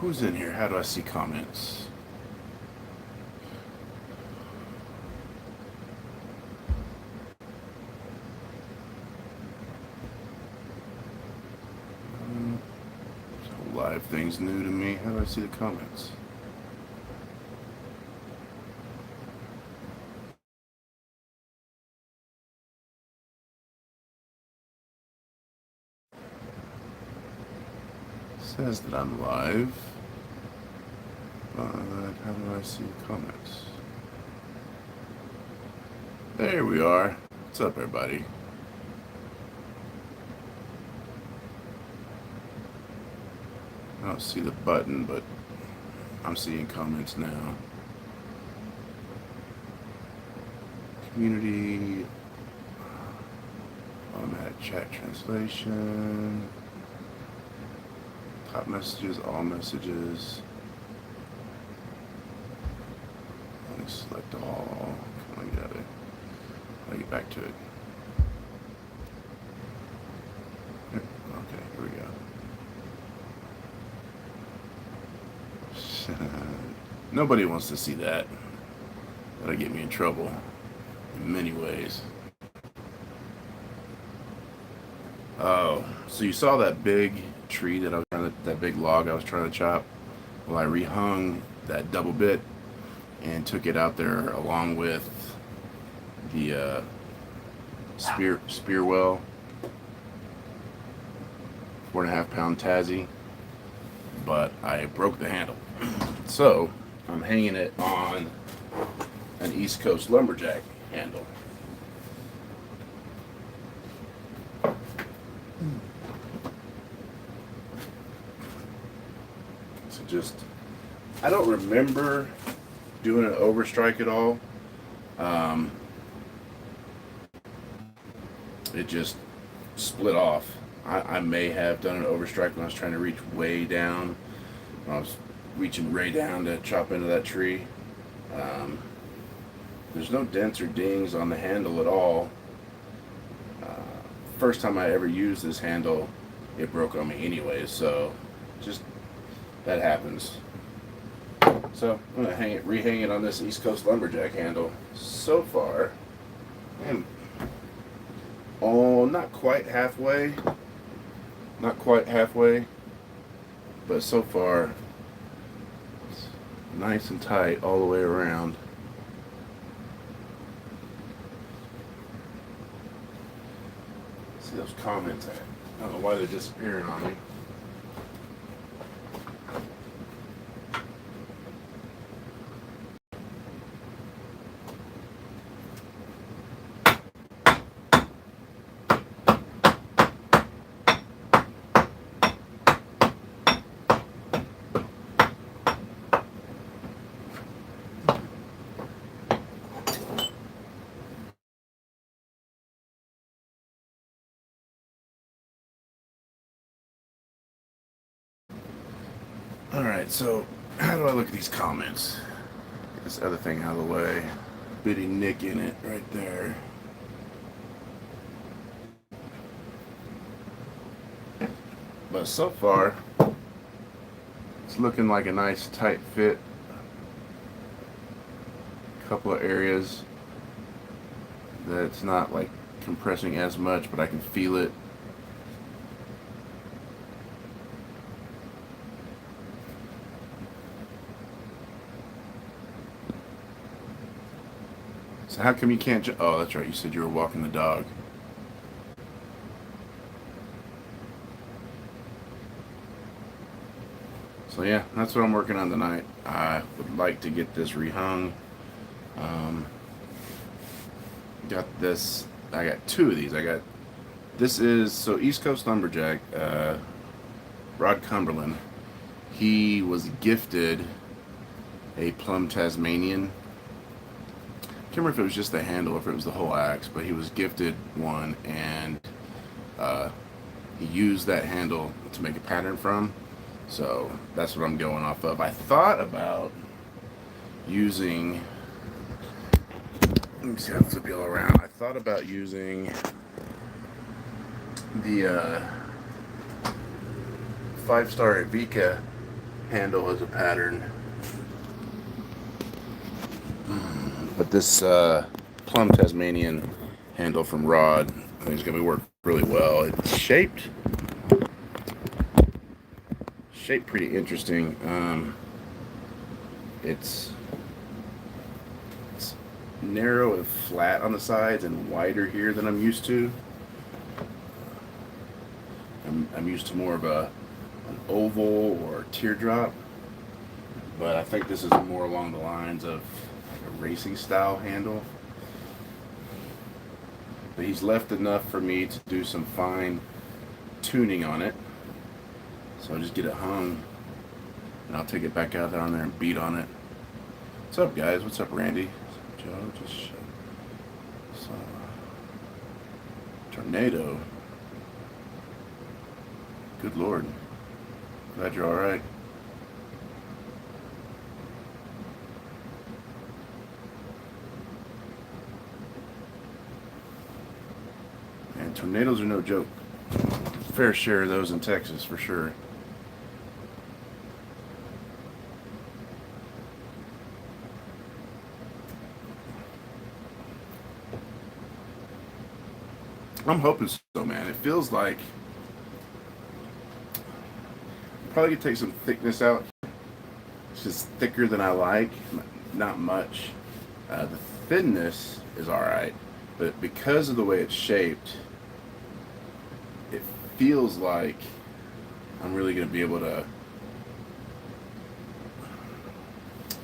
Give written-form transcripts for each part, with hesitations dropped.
Who's in here? How do I see comments? Live things new to me. How do I see the comments? It says that I'm live, but how do I see the comments? There we are. What's up, everybody? I don't see the button, but I'm seeing comments now. Community, automatic chat translation, top messages, all messages. Let me select all. Come on, got it. I'll get back to it. Okay, here we go. Nobody wants to see that. That'll get me in trouble in many ways. Oh, so you saw that big tree that that big log I was trying to chop? Well, I rehung that double bit and took it out there along with the spear well, 4.5 pound Tassie, but I broke the handle. So I'm hanging it on an East Coast lumberjack handle. So I don't remember doing an overstrike at all. It just split off. I may have done an overstrike when I was trying to reach way down. When I was reaching way down to chop into that tree. There's no dents or dings on the handle at all. First time I ever used this handle, it broke on me anyway, so just that happens. So I'm gonna rehang it on this East Coast lumberjack handle. So far, I'm not quite halfway, but so far it's nice and tight all the way around. See those comments? I don't know why they're disappearing on me. Alright, so how do I look at these comments? Get this other thing out of the way. Bitty nick in it right there. But so far, it's looking like a nice tight fit. A couple of areas that it's not like compressing as much, but I can feel it. So how come you can't oh, that's right, you said you were walking the dog. So yeah, that's what I'm working on tonight. I would like to get this rehung. Got this, I got two of these. This is, so East Coast Lumberjack, Rod Cumberland, he was gifted a plum Tasmanian. I can't remember if it was just the handle or if it was the whole axe, but he was gifted one, and he used that handle to make a pattern from. So that's what I'm going off of. I thought about using, let me see how to flip you all around. I thought about using the 5-star Evika handle as a pattern. But this plum Tasmanian handle from Rod, I think it's going to work really well. It's shaped pretty interesting. It's narrow and flat on the sides and wider here than I'm used to. I'm used to more of an oval or teardrop, but I think this is more along the lines of like a racing style handle. But he's left enough for me to do some fine tuning on it. So I'll just get it hung and I'll take it back out there on there and beat on it. What's up, guys? What's up, Randy? Joe, just tornado. Good Lord. Glad you're alright. And tornadoes are no joke. Fair share of those in Texas for sure. I'm hoping so, man. It feels like probably could take some thickness out. It's just thicker than I like, not much. The thinness is alright, but because of the way it's shaped, it feels like I'm really going to be able to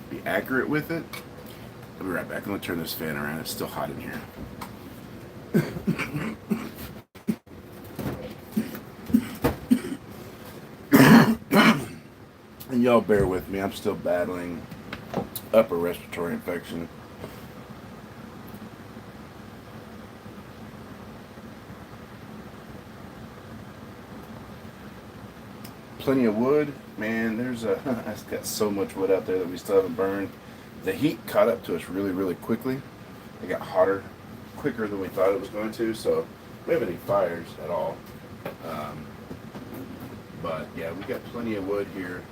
be accurate with it. I'll be right back. I'm going to turn this fan around. It's still hot in here. And y'all bear with me, I'm still battling upper respiratory infection. Plenty of wood, man. I've got so much wood out there that we still haven't burned. The heat caught up to us really, really quickly. It got hotter quicker than we thought it was going to, so we haven't any fires at all. But yeah, we got plenty of wood here.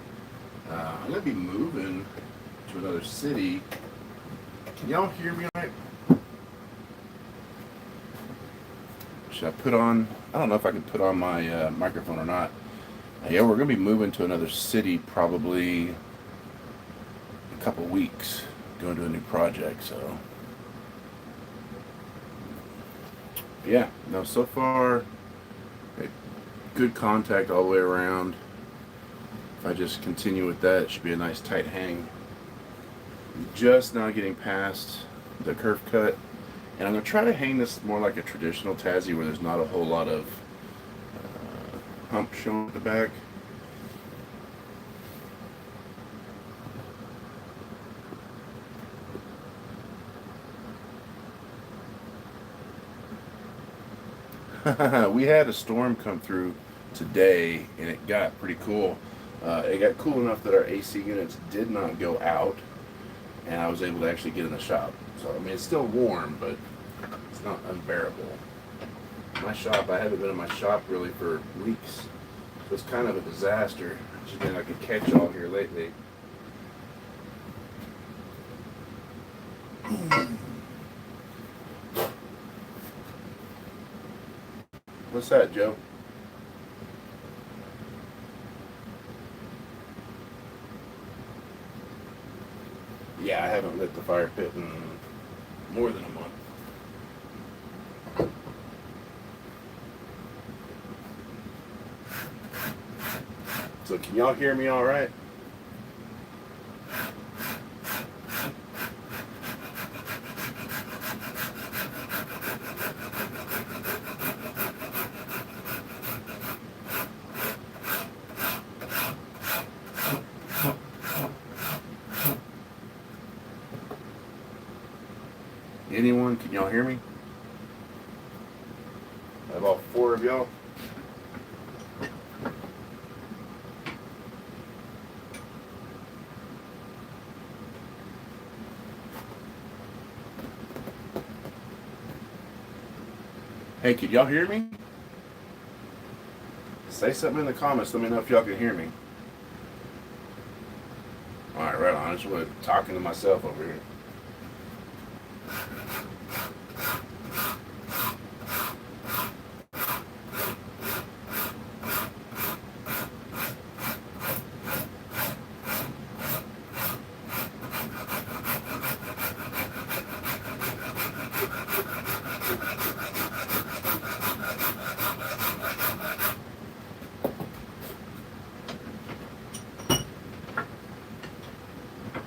I'm going to be moving to another city. Can y'all hear me all right? Should I put on, I don't know if I can put on my microphone or not. Yeah, we're going to be moving to another city probably a couple weeks, going to a new project, so. Yeah, no, so far, good contact all the way around. If I just continue with that, it should be a nice tight hang. Just now getting past the curve cut. And I'm going to try to hang this more like a traditional Tassie where there's not a whole lot of hump showing at the back. We had a storm come through today and it got pretty cool. It got cool enough that our AC units did not go out and I was able to actually get in the shop. So I mean it's still warm, but it's not unbearable. My shop, I haven't been in my shop really for weeks. So it's kind of a disaster. It's been like a catch-all here lately. What's that, Joe? Yeah, I haven't lit the fire pit in more than a month. So can y'all hear me all right? Anyone? Can y'all hear me? I have all four of y'all. Hey, can y'all hear me? Say something in the comments. Let me know if y'all can hear me. Alright, right on. I just was talking to myself over here.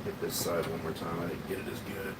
Hit this side one more time. I didn't get it as good.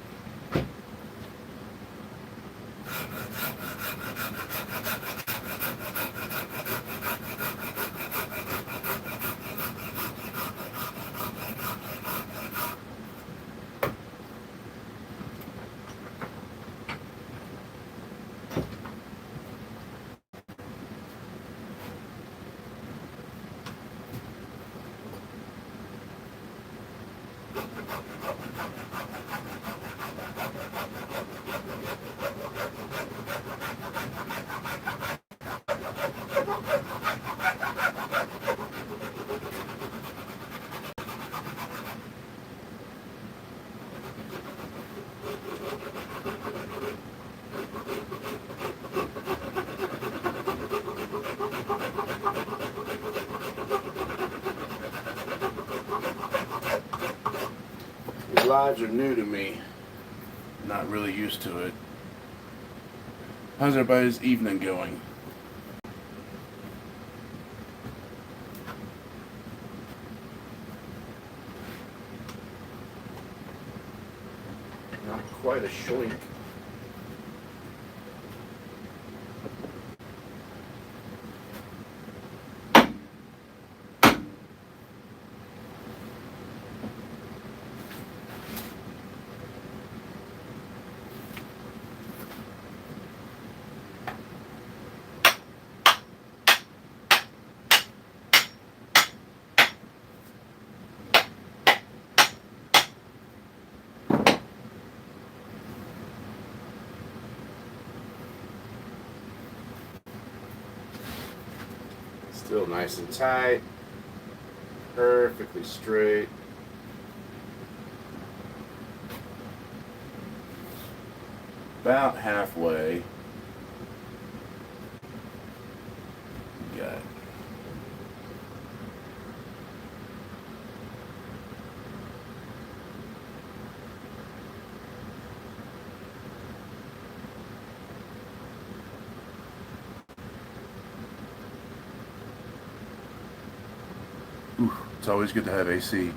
These lives are new to me. Not really used to it. How's everybody's evening going? Not quite a shoink. Still nice and tight, perfectly straight. About halfway. Got it. Ooh, it's always good to have AC.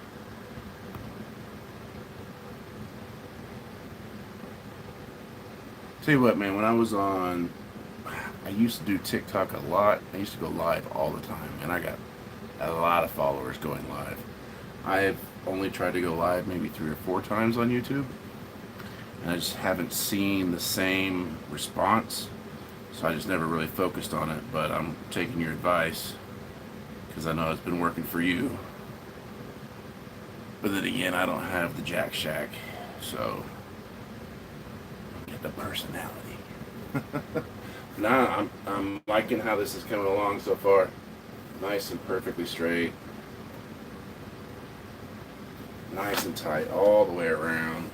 Tell you what, man, when I was on, I used to do TikTok a lot. I used to go live all the time, and I got a lot of followers going live. I've only tried to go live maybe 3 or 4 times on YouTube, and I just haven't seen the same response, so I just never really focused on it. But I'm taking your advice, because I know it's been working for you. But then again, I don't have the Jack Shack, so get the personality. Nah, I'm liking how this is coming along so far. Nice and perfectly straight. Nice and tight all the way around.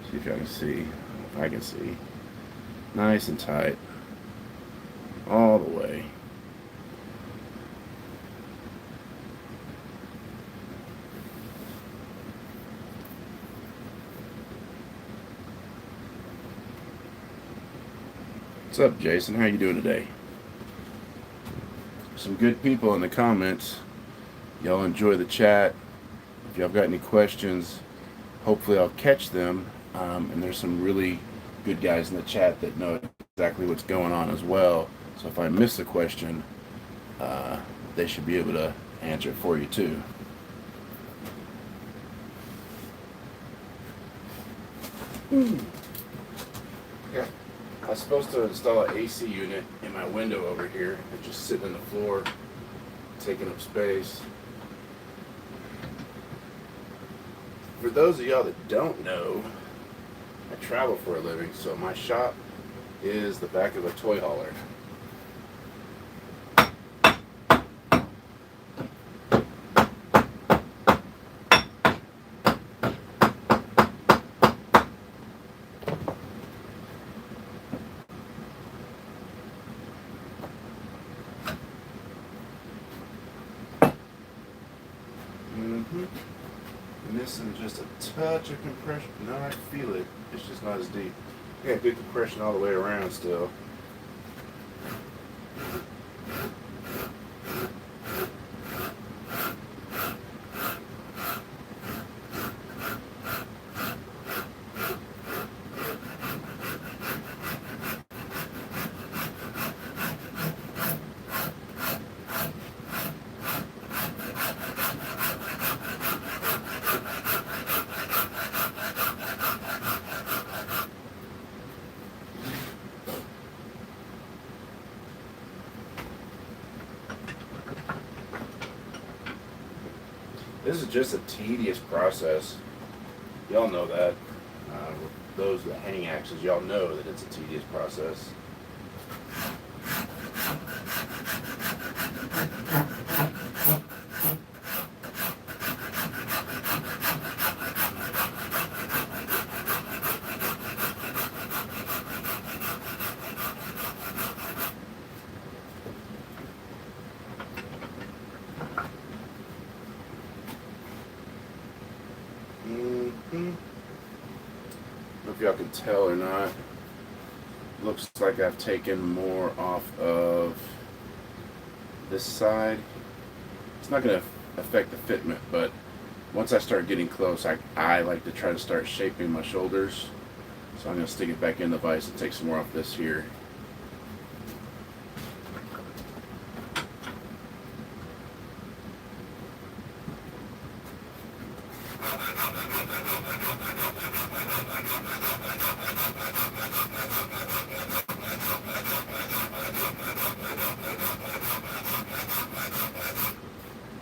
See if y'all can see. If I can see. Nice and tight all the way. What's up, Jason? How you doing today? Some good people in the comments. Y'all enjoy the chat. If y'all got any questions, hopefully I'll catch them. And there's some really good guys in the chat that know exactly what's going on as well. So if I miss a question, they should be able to answer it for you too. Yeah. I was supposed to install an AC unit in my window over here. It's just sitting on the floor, taking up space. For those of y'all that don't know, I travel for a living, so my shop is the back of a toy hauler. Missing just a touch of compression. No, I feel it. It's just not as deep. I got good compression all the way around still. This is just a tedious process. Y'all know that. Those that hang axes, y'all know that it's a tedious process. I don't know if y'all can tell or not. Looks like I've taken more off of this side. It's not going to affect the fitment, but once I start getting close, I like to try to start shaping my shoulders. So I'm going to stick it back in the vise and take some more off this here.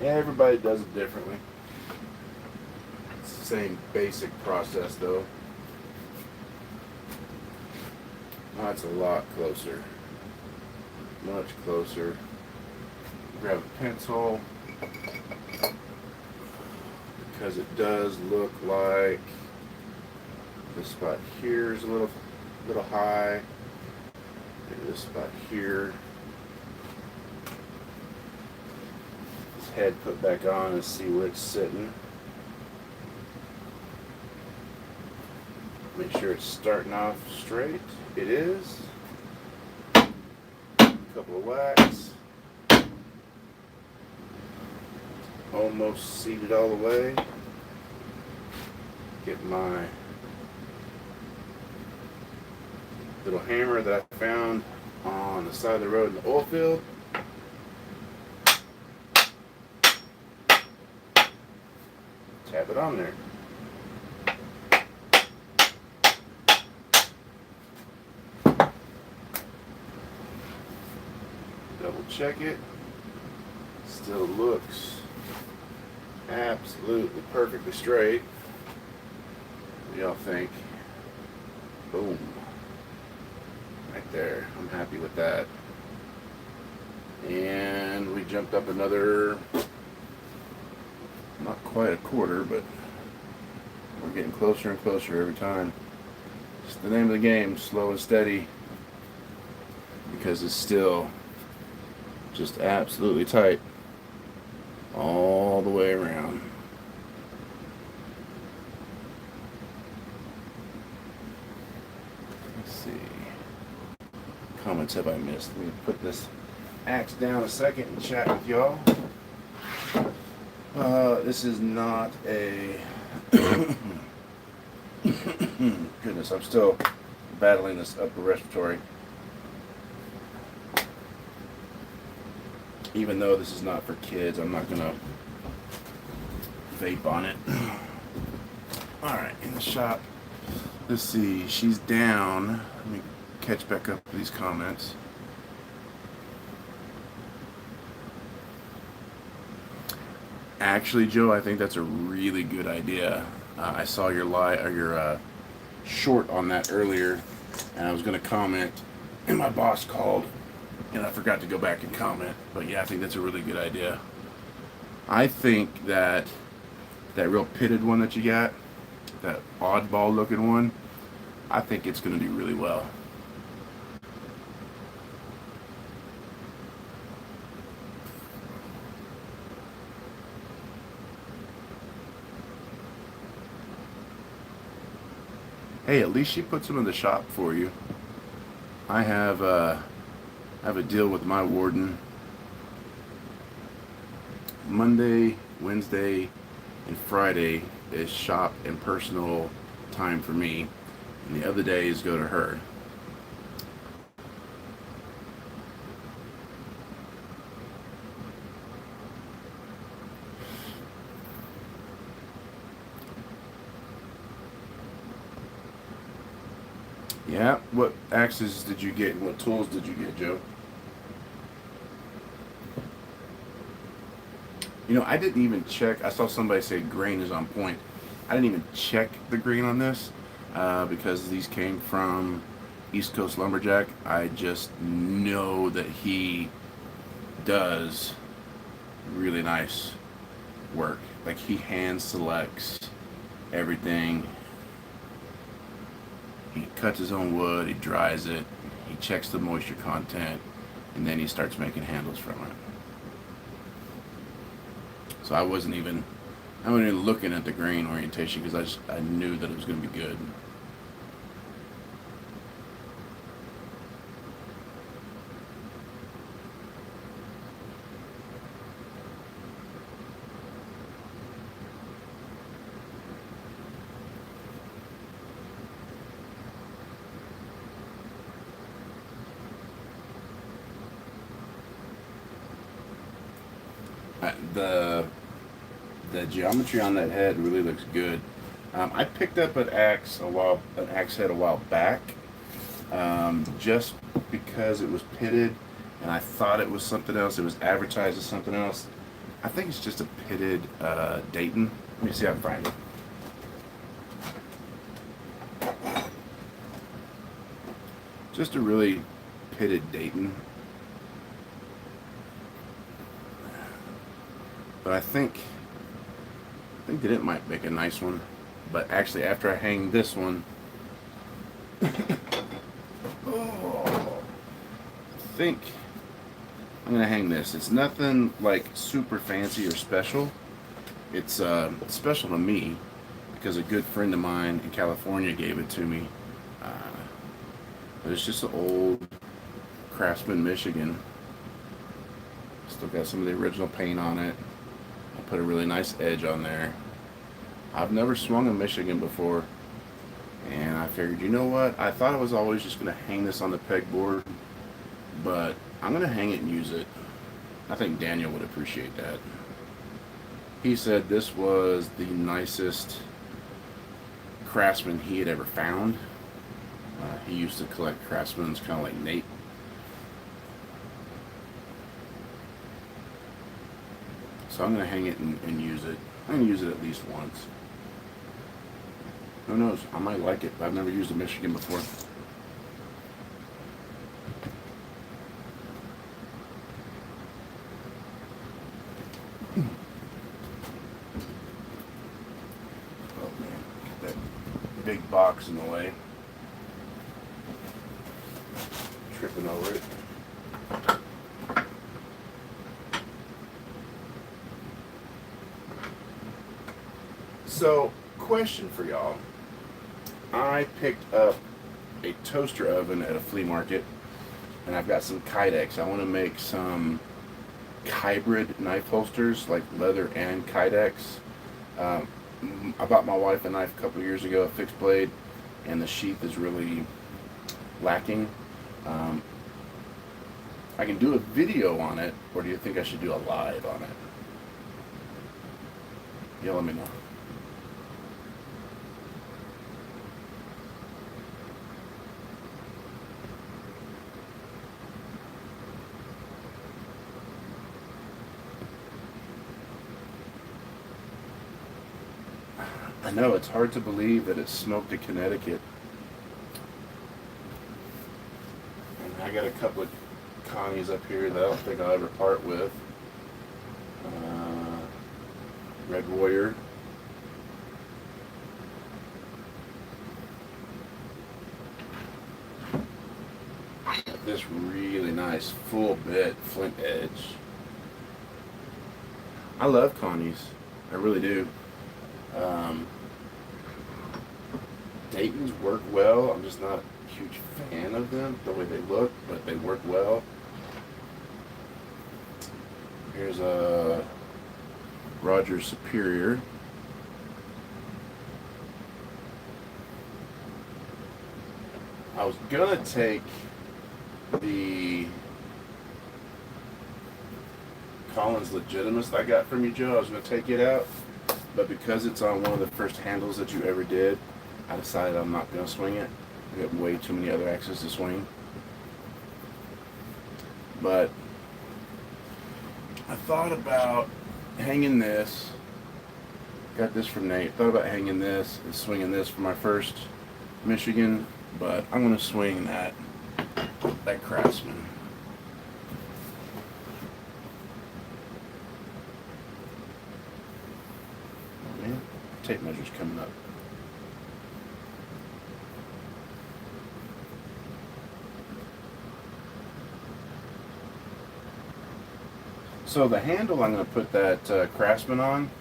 Everybody does it differently. It's the same basic process though. That's a lot closer. Much closer. Grab a pencil. Because it does look like this spot here is a little high. Maybe this spot here. Head put back on and see where it's sitting. Make sure it's starting off straight. It is. A couple of whacks. Almost seated all the way. Get my little hammer that I found on the side of the road in the oil field. Tap it on there. Double check it. Still looks absolutely perfectly straight. What do y'all think? Boom. Right there. I'm happy with that. And we jumped up another, not quite a quarter, but we're getting closer and closer every time. It's the name of the game, slow and steady, because it's still just absolutely tight all the way around. Let's see. Comments have I missed? Let me put this axe down a second and chat with y'all. This is not a goodness, I'm still battling this upper respiratory. Even though this is not for kids, I'm not gonna vape on it. Alright, in the shop. Let's see, she's down. Let me catch back up with these comments. Actually, Joe, I think that's a really good idea. I saw your short on that earlier, and I was going to comment, and my boss called, and I forgot to go back and comment. But yeah, I think that's a really good idea. I think that real pitted one that you got, that oddball looking one, I think it's going to do really well. hey, at least she puts them in the shop for you. I have a deal with my warden. Monday, Wednesday, and Friday is shop and personal time for me, and the other days go to her. Yeah, what axes did you get and what tools did you get, Joe? You know, I didn't even check. I saw somebody say grain is on point. I didn't even check the grain on this because these came from East Coast Lumberjack. I just know that he does really nice work. Like, he hand selects everything. He cuts his own wood, he dries it, he checks the moisture content, and then he starts making handles from it. So I wasn't even looking at the grain orientation because I knew that it was going to be good. The geometry on that head really looks good. I picked up an axe head a while back, just because it was pitted, and I thought it was something else. It was advertised as something else. I think it's just a pitted Dayton. Let me see if I can find it. Just a really pitted Dayton. But I think that it might make a nice one. But actually, after I hang this one, oh, I think I'm gonna hang this. It's nothing like super fancy or special. It's special to me because a good friend of mine in California gave it to me. But it's just an old Craftsman, Michigan. Still got some of the original paint on it. I put a really nice edge on there. I've never swung a Michigan before, and I figured, you know what? I thought I was always just going to hang this on the pegboard, but I'm going to hang it and use it. I think Daniel would appreciate that. He said this was the nicest Craftsman he had ever found. He used to collect Craftsmans, kind of like Nate. So I'm going to hang it and use it. I'm going to use it at least once. Who knows? I might like it. I've never used a Michigan before. Oh man, get that big box in the way. Tripping over it. So, question for y'all. I picked up a toaster oven at a flea market, and I've got some Kydex. I want to make some hybrid knife holsters, like leather and Kydex. I bought my wife a knife a couple years ago, a fixed blade, and the sheath is really lacking. I can do a video on it, or do you think I should do a live on it? Yeah, let me know. I know, it's hard to believe that it's smoked in Connecticut. And I got a couple of Connies up here that I don't think I'll ever part with. Red Warrior. Got this really nice full bit flint edge. I love Connies. I really do. Satans work well. I'm just not a huge fan of them, the way they look, but they work well. Here's a Roger Superior. I was gonna take the Collins Legitimist I got from you, Joe. I was gonna take it out, but because it's on one of the first handles that you ever did, I decided I'm not gonna swing it. I got way too many other axes to swing. But I thought about hanging this. Got this from Nate. Thought about hanging this and swinging this for my first Michigan, but I'm gonna swing that Craftsman. Oh man, tape measure's coming up. So the handle I'm going to put that Craftsman on,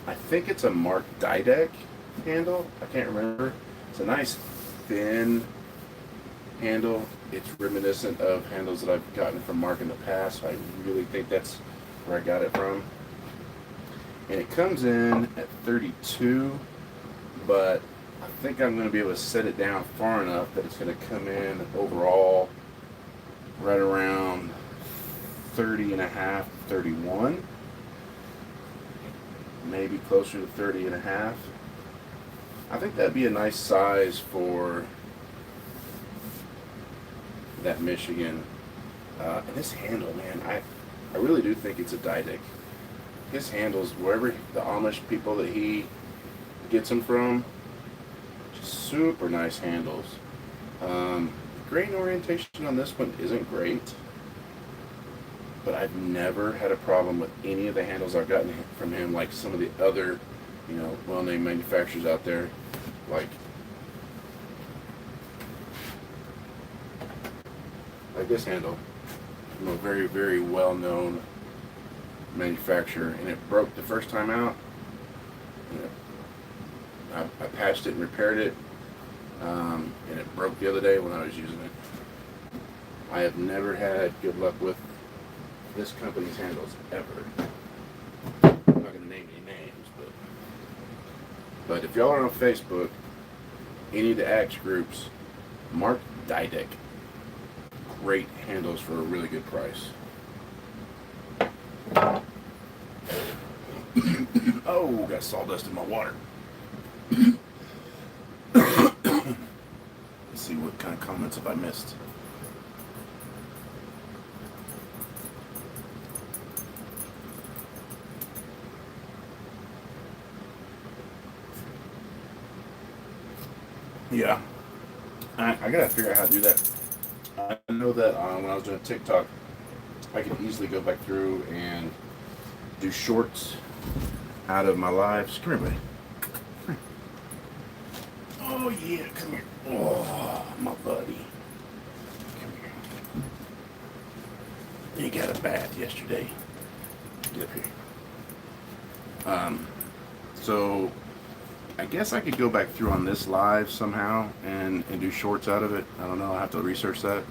I think it's a Mark Didek handle. I can't remember. It's a nice thin handle. It's reminiscent of handles that I've gotten from Mark in the past. So I really think that's where I got it from. And it comes in at 32, but I think I'm going to be able to set it down far enough that it's going to come in overall right around 30 and a half, 31, maybe closer to 30 and a half. I think that'd be a nice size for that Michigan. And this handle, man, I really do think it's a Didek. His handles, wherever the Amish people that he gets them from, just super nice handles. Grain orientation on this one isn't great, but I've never had a problem with any of the handles I've gotten from him, like some of the other, well-named manufacturers out there, like this handle, very, very well-known manufacturer, and it broke the first time out. I patched it and repaired it, and it broke the other day when I was using it. I have never had good luck with this company's handles ever. I'm not going to name any names, but if y'all are on Facebook, any of the axe groups, Mark Didek, great handles for a really good price. Oh, got sawdust in my water. Let's see what kind of comments have I missed. Yeah, I gotta figure out how to do that. I know that when I was doing TikTok, I could easily go back through and do shorts out of my lives. Come here, buddy. Come here. Oh yeah, come here. Oh, my buddy. Come here. You got a bath yesterday. Get up here. So I guess I could go back through on this live somehow and do shorts out of it. I don't know. I'll have to research that.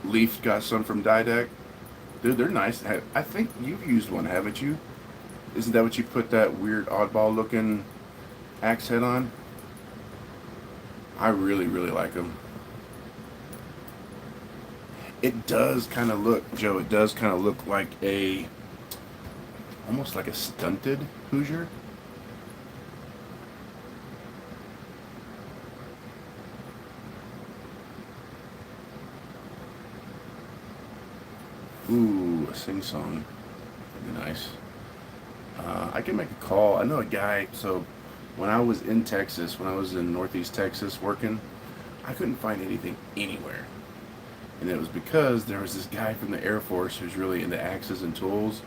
Leaf got some from Didek. Dude, they're nice. I think you've used one, haven't you? Isn't that what you put that weird oddball looking axe head on? I really, really like them. It does kind of look, Joe, it does kind of look like almost like a stunted Hoosier. Ooh, a sing-song. That'd be nice. I can make a call. I know a guy, so when I was in Texas, when I was in Northeast Texas working, I couldn't find anything anywhere. And it was because there was this guy from the Air Force who's really into axes and tools.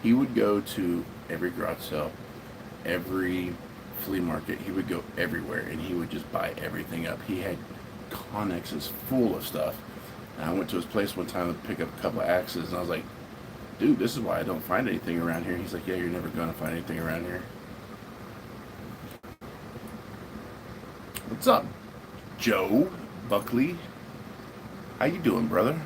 He would go to every garage sale, every flea market. He would go everywhere, and he would just buy everything up. He had connexes full of stuff. And I went to his place one time to pick up a couple of axes, and I was like, dude, this is why I don't find anything around here. He's like, yeah, you're never gonna find anything around here. What's up, Joe Buckley? How you doing, brother?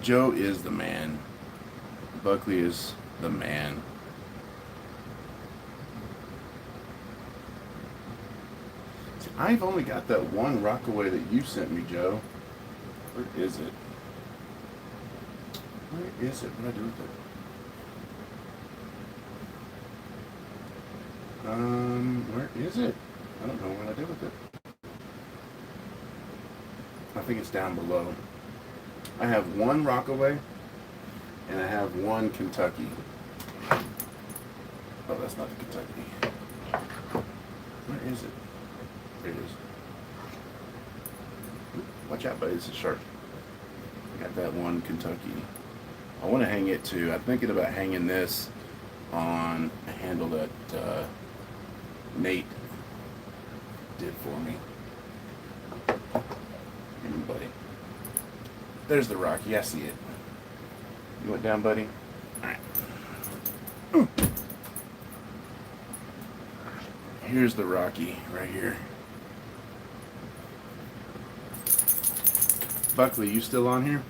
Joe is the man. Buckley is the man. See, I've only got that one Rockaway that you sent me, Joe. Where is it? Where is it? What do I do with it? Where is it? I don't know what I did with it. I think it's down below. I have one Rockaway, and I have one Kentucky. Oh, that's not the Kentucky. Where is it? There it is. Watch out, buddy. This is sharp. I got that one Kentucky. I want to hang it too. I'm thinking about hanging this on a handle that Nate did for me. Buddy. There's the Rocky. I see it. You went down, buddy? Alright. Here's the Rocky right here. Buckley, you still on here?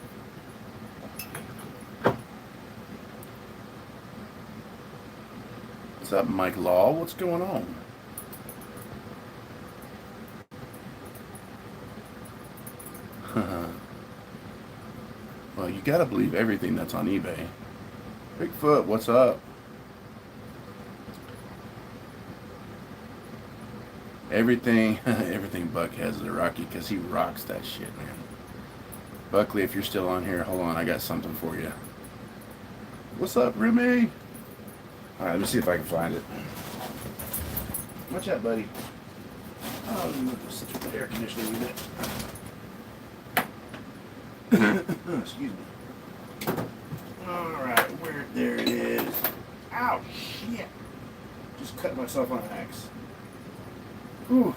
What's up, Mike Law? What's going on? Well, you gotta believe everything that's on eBay. Bigfoot, what's up? Everything Buck has is a Rocky because he rocks that shit, man. Buckley, if you're still on here, hold on, I got something for you. What's up, Remy? Alright, let me see if I can find it. Watch out, buddy. Oh, look, there's such a air conditioning unit. Excuse me. Alright, there it is. Ow, shit. Just cut myself on an axe. Whew.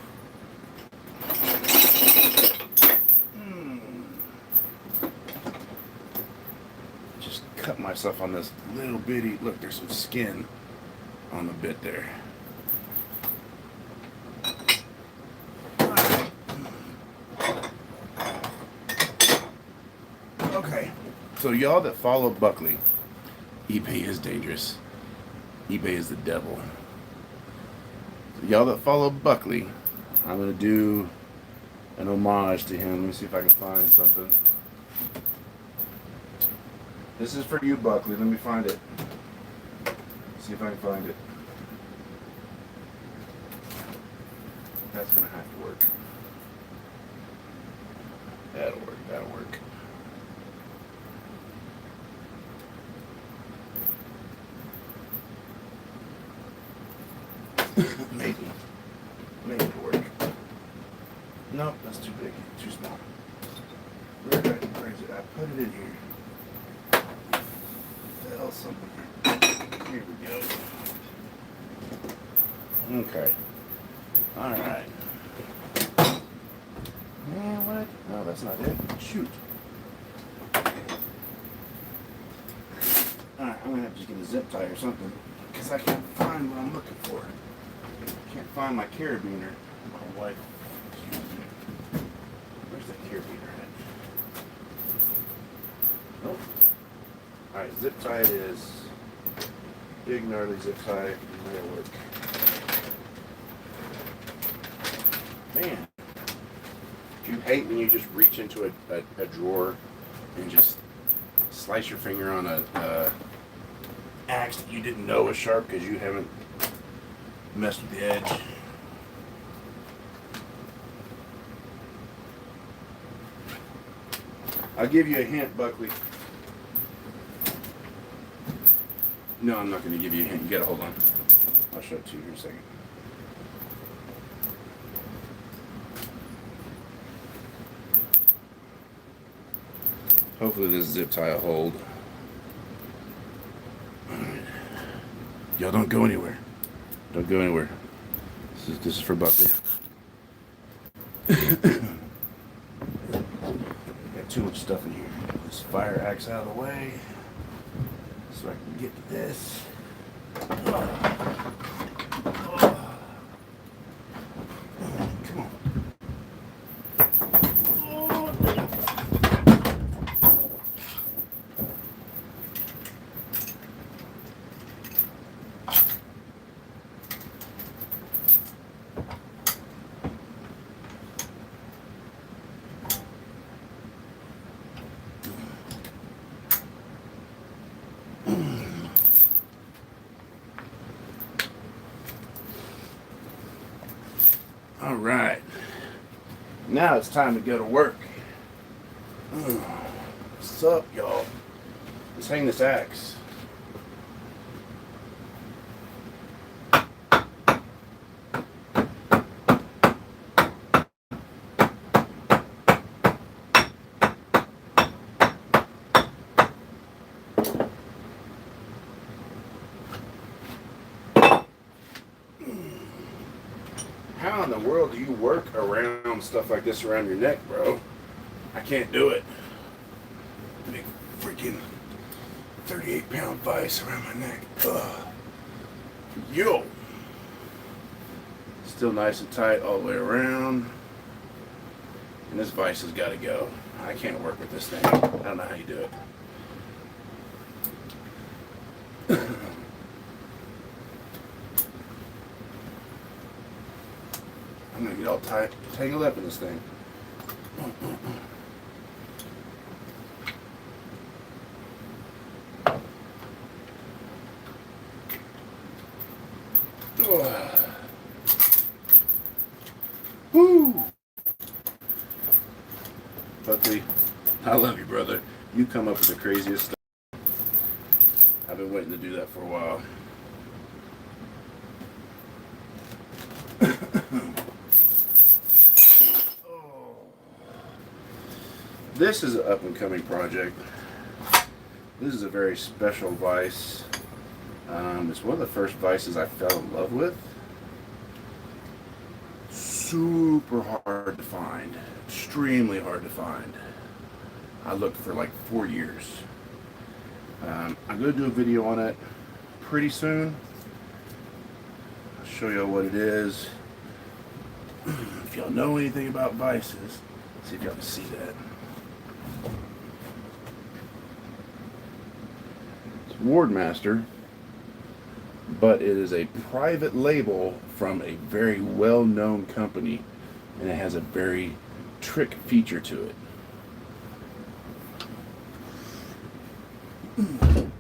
Just cut myself on this little bitty, look, there's some skin on the bit there. Okay, so y'all that follow Buckley, eBay is dangerous. eBay is the devil. So y'all that follow Buckley, I'm going to do an homage to him. Let me see if I can find something. This is for you, Buckley. Let me find it. See if I can find it. That's going to have to work. That'll work. That'll work. Maybe it'll work. Nope, that's too big, too small. Where is it? I put it in here. Fell somewhere. Here we go. Okay. All right. Man, what? No, that's not it. Shoot. All right, I'm gonna have to just get a zip tie or something because I can't find what I'm looking for. Can't find my carabiner. My wife. Where's that carabiner at? Nope. Alright, zip tie it is. Big gnarly zip tie. That'll work. Man. Do you hate when you just reach into a drawer and just slice your finger on a axe that you didn't know was sharp because you haven't messed with the edge? I'll give you a hint, Buckley. No, I'm not going to give you a hint. You got to hold on. I'll show it to you in a second. Hopefully this zip tie will hold. Alright. Y'all don't go anywhere. Don't go anywhere. This is for Buckley. Got too much stuff in here. This fire axe out of the way so I can get to this. Come on. All right, now it's time to go to work. What's up, y'all? Let's hang this axe. How in the world do you work around stuff like this around your neck, bro? I can't do it. Big freaking 38-pound vise around my neck. Ugh. Yo! Still nice and tight all the way around. And this vise has got to go. I can't work with this thing. I don't know how you do it. I'm gonna get all tangled up in this thing. Woo! Buckley, I love you, brother. You come up with the craziest stuff. I've been waiting to do that for a while. This is an up-and-coming project. This is a very special vise. It's one of the first vices I fell in love with. Super hard to find. Extremely hard to find. I looked for like 4 years. I'm going to do a video on it pretty soon. I'll show y'all what it is. If y'all know anything about vices, see if y'all can see that. It's Wardmaster, but it is a private label from a very well-known company, and it has a very trick feature to it. You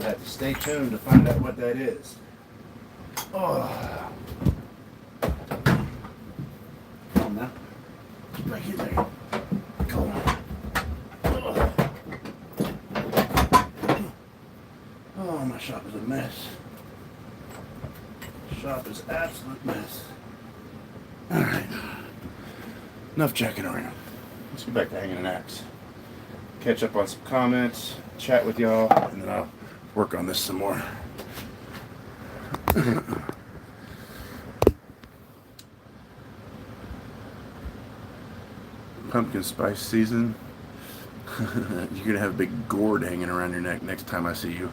have to stay tuned to find out what that is. Oh. Come on now. Get back in there. Come on. Oh, my shop is a mess. Shop is absolute mess. Alright. Enough checking around. Let's get back to hanging an axe. Catch up on some comments, chat with y'all, and then I'll work on this some more. Pumpkin spice season. You're gonna have a big gourd hanging around your neck next time I see you.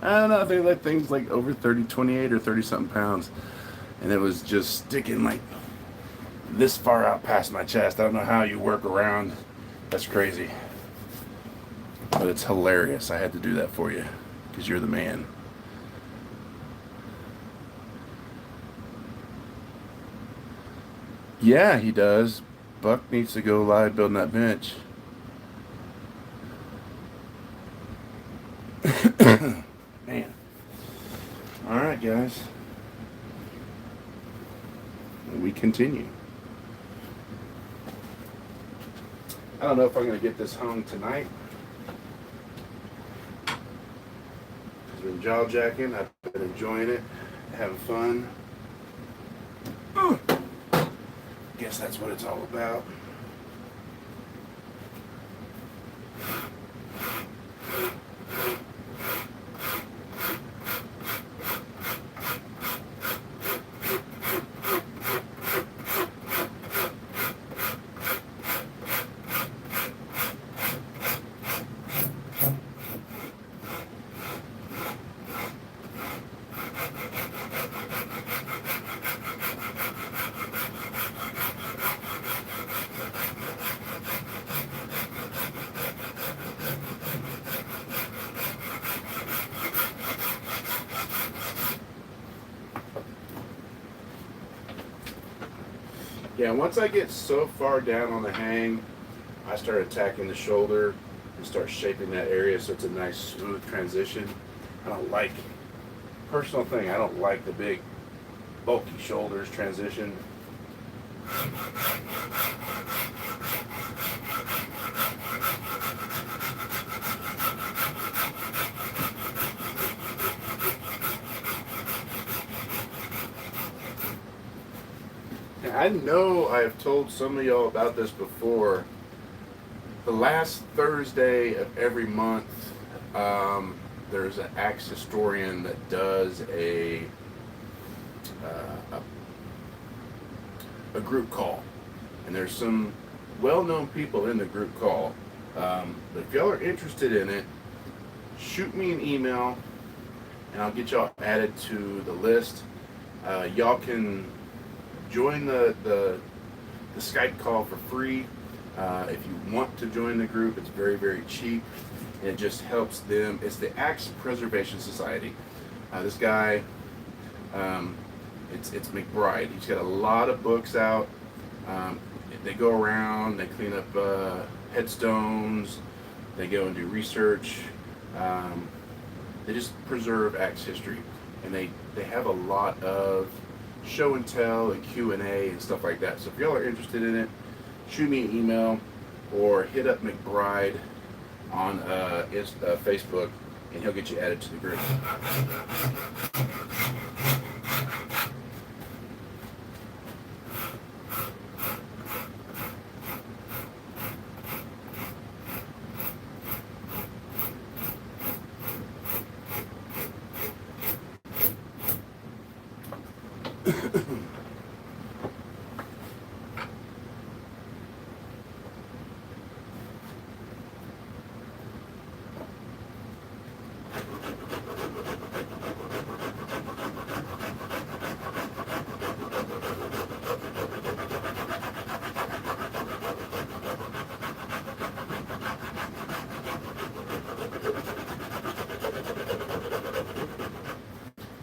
I don't know, I think that thing's like over 28 or 30 something pounds, and it was just sticking like this far out past my chest. I don't know how you work around. That's crazy, but it's hilarious. I had to do that for you because you're the man. Yeah, he does. Buck needs to go live building that bench. Man. Alright, guys. We continue. I don't know if I'm going to get this hung tonight. I've been jaw jacking. I've been enjoying it, having fun. Guess that's what it's all about. Yeah, once I get so far down on the hang, I start attacking the shoulder and start shaping that area so it's a nice smooth transition. I don't like, personal thing, I don't like the big bulky shoulders transition. I know I've told some of y'all about this before. The last Thursday of every month, there's an axe historian that does a group call, and there's some well-known people in the group call. But if y'all are interested in it, shoot me an email, and I'll get y'all added to the list. Y'all can join the Skype call for free. If you want to join the group, it's very, very cheap. It just helps them. It's the Axe Preservation Society. This guy, it's McBride. He's got a lot of books out. They go around, they clean up headstones, they go and do research. They just preserve axe history, and they have a lot of show and tell and Q&A and stuff like that. So if y'all are interested in it, shoot me an email or hit up McBride on Facebook, and he'll get you added to the group.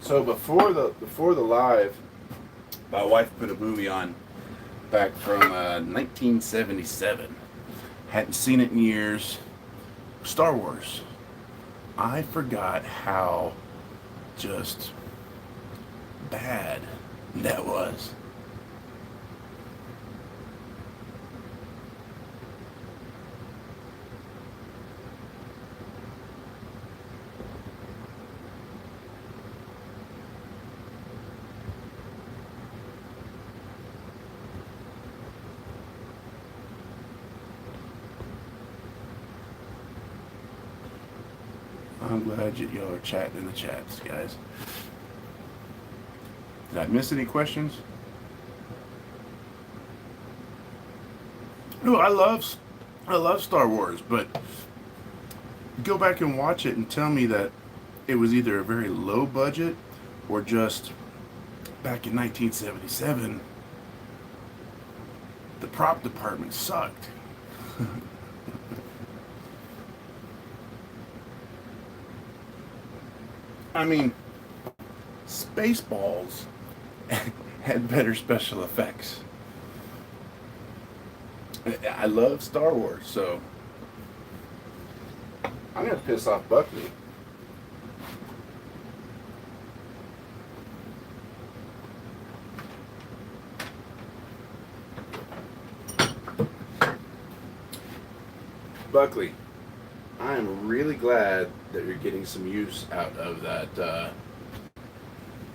So before the live, my wife put a movie on back from 1977. Hadn't seen it in years. Star Wars. I forgot how just bad that was. I'm glad y'all are chatting in the chats, guys. Did I miss any questions? No, I love Star Wars, but go back and watch it and tell me that it was either a very low budget or just back in 1977, the prop department sucked. I mean, Spaceballs had better special effects. I love Star Wars, so I'm gonna piss off Buckley. Buckley, I am really glad that you're getting some use out of that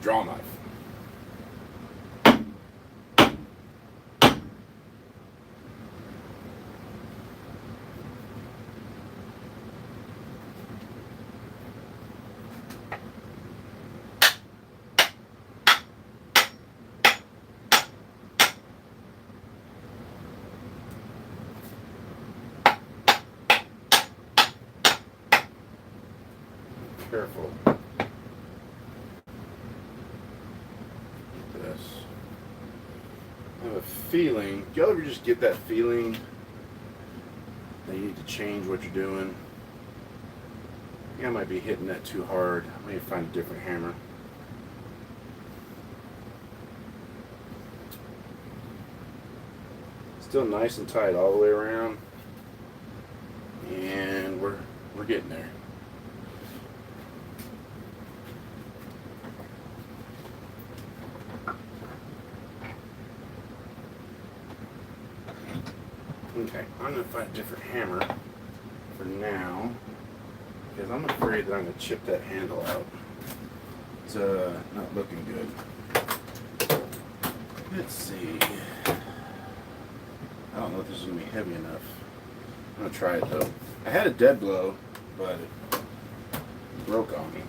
draw knife. Careful. This. I have a feeling. Do y'all ever just get that feeling that you need to change what you're doing? I think I might be hitting that too hard. I may find a different hammer. Still nice and tight all the way around, and we're getting there. Okay, I'm going to find a different hammer for now, because I'm afraid that I'm going to chip that handle out. It's not looking good. Let's see. I don't know if this is going to be heavy enough. I'm going to try it though. I had a dead blow, but it broke on me.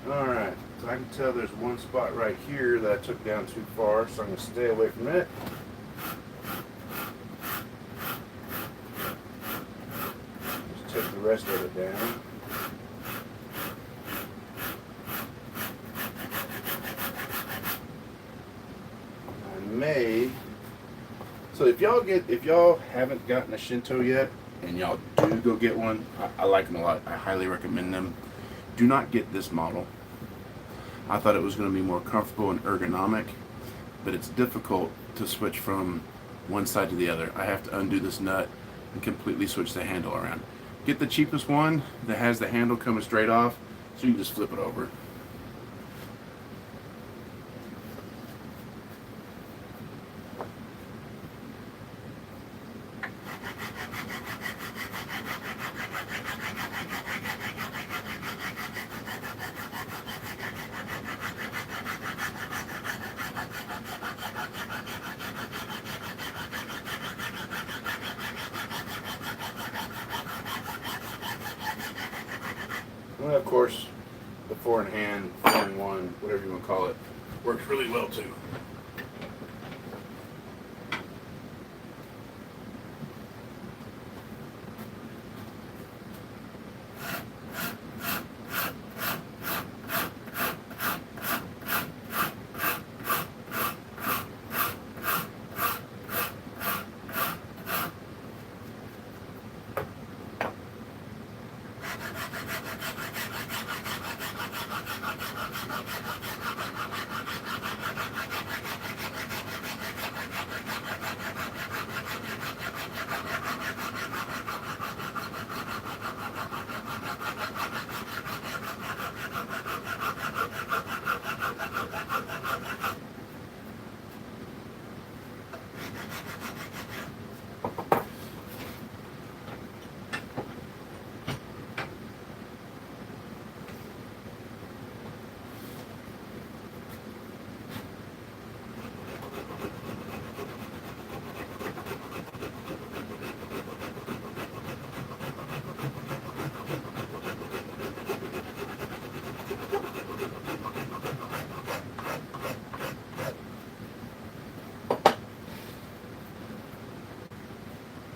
Alright, so I can tell there's one spot right here that I took down too far, so I'm going to stay away from it. Just take the rest of it down. I may. So if y'all haven't gotten a Shinto yet, and y'all do go get one, I like them a lot. I highly recommend them. Do not get this model. I thought it was going to be more comfortable and ergonomic, but it's difficult to switch from one side to the other. I have to undo this nut and completely switch the handle around. Get the cheapest one that has the handle coming straight off, so you can just flip it over. And of course, the 4-in-hand, 4-in-1, whatever you want to call it, works really well too.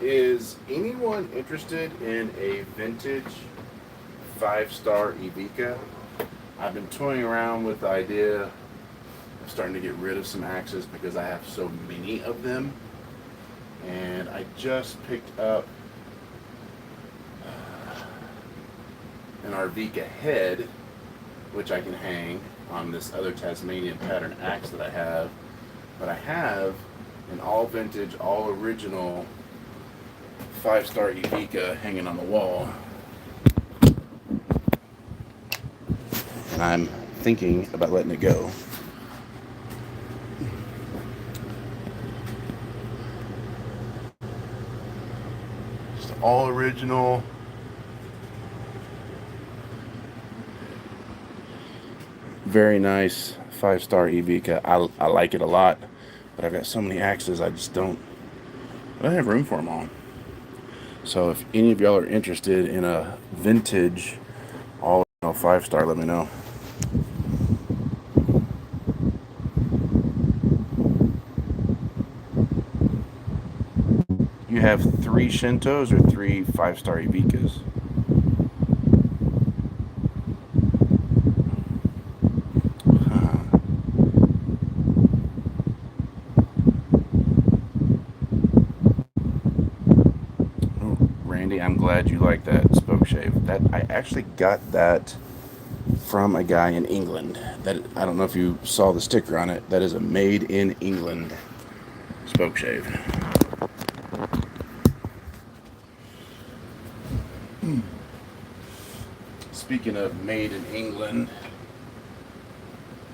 Is anyone interested in a vintage 5-star Ivica? I've been toying around with the idea of starting to get rid of some axes because I have so many of them. And I just picked up an Arvika head which I can hang on this other Tasmanian pattern axe that I have. But I have an all vintage, all original 5-star Ivica hanging on the wall. And I'm thinking about letting it go. Just all original. Very nice 5-star Ivica. I like it a lot, but I've got so many axes I don't have room for them all. So if any of y'all are interested in a vintage all 5-star, let me know. You have 3 Shintos or 3 5-star Ivicas? Randy, I'm glad you like that spoke shave. That I actually got that from a guy in England. That I don't know if you saw the sticker on it. That is a made in England spoke shave. Speaking of made in England,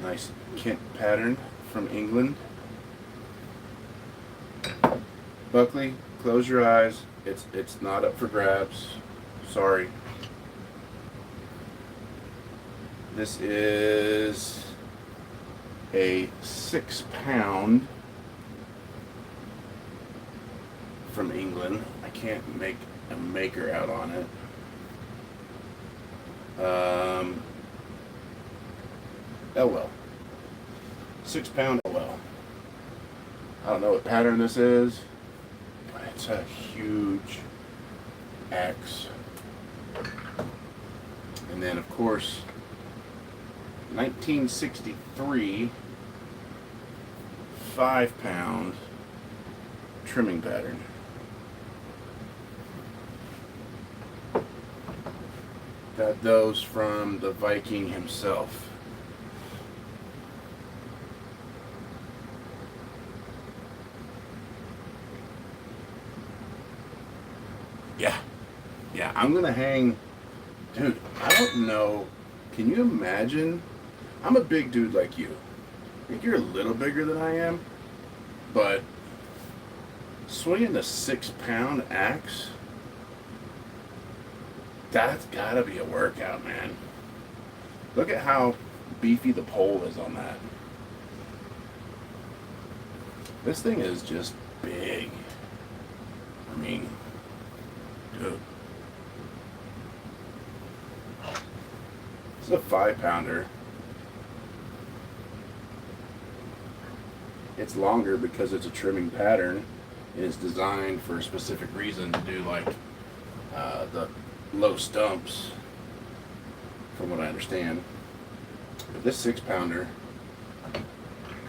nice Kent pattern from England. Buckley, close your eyes. It's not up for grabs. Sorry. This is a 6-pound from England. I can't make a maker out on it. Oh well. 6-pound, oh well. I don't know what pattern this is, but it's a huge axe. And then of course, 1963 5-pound trimming pattern. Got those from the Viking himself. Yeah, I'm gonna hang, dude, I don't know, can you imagine? I'm a big dude like you. I think you're a little bigger than I am, but swinging the 6-pound axe, that's gotta be a workout, man. Look at how beefy the pole is on that. This thing is just big. I mean, dude. This is a 5-pounder. It's longer because it's a trimming pattern. It's designed for a specific reason to do like the low stumps, from what I understand. But this 6-pounder,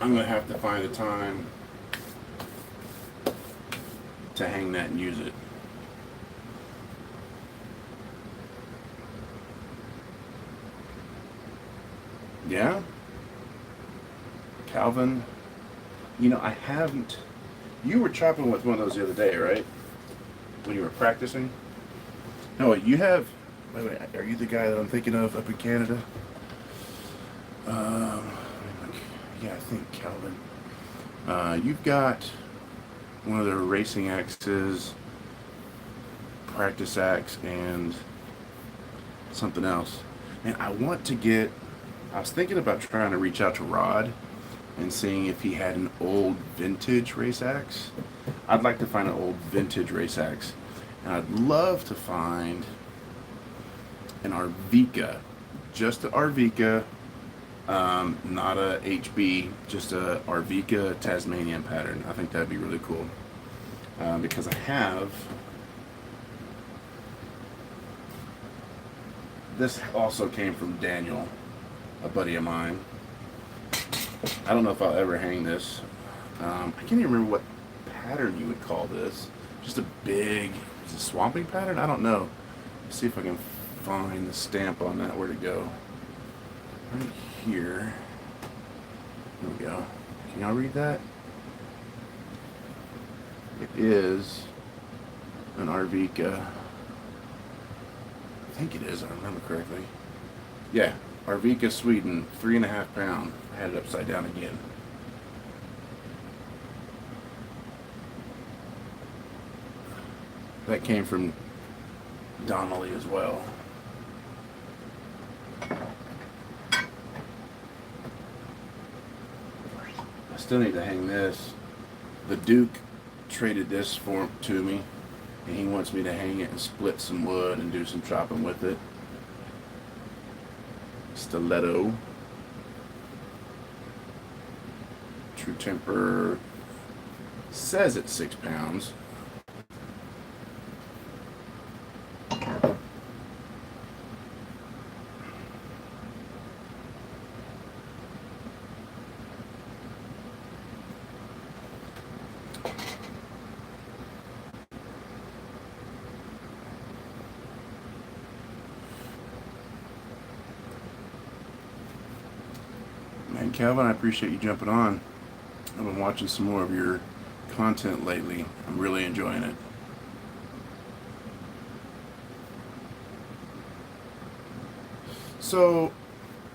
I'm gonna have to find a time to hang that and use it. Yeah, Calvin. You know, I haven't. You were chopping with one of those the other day, right? When you were practicing. No, you have. Wait. Are you the guy that I'm thinking of up in Canada? Yeah, I think Calvin. You've got one of their racing axes, practice axe, and something else. And I want to get. I was thinking about trying to reach out to Rod and seeing if he had an old vintage race axe. I'd like to find an old vintage race axe. And I'd love to find an Arvika. Just an Arvika, not a HB, just a Arvika Tasmanian pattern. I think that'd be really cool. Because I have... This also came from Daniel, a buddy of mine. I don't know if I'll ever hang this. I can't even remember what pattern you would call this. Just a big, is it swamping pattern? I don't know. Let's see if I can find the stamp on that, where to go. right here. Here we go. Can y'all read that? It is an Arvika. I think it is, I remember correctly. Yeah, Arvika, Sweden, 3.5 pound. I had it upside down again. That came from Donnelly as well. I still need to hang this. The Duke traded this to me, and he wants me to hang it and split some wood and do some chopping with it. Stiletto. True Temper says it's 6 pounds. Man, Calvin, I appreciate you jumping on. I've been watching some more of your content lately. I'm really enjoying it. So,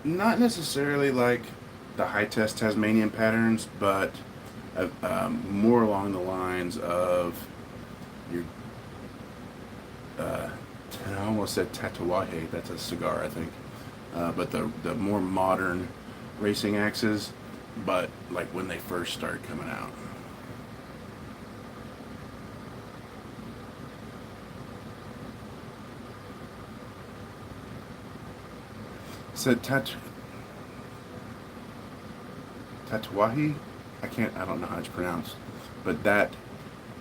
not necessarily like the high test Tasmanian patterns, but more along the lines of your, I almost said Tatuaje, that's a cigar, I think. But the more modern racing axes, but like when they first started coming out. Said Tatuaje? I don't know how it's pronounced. But that,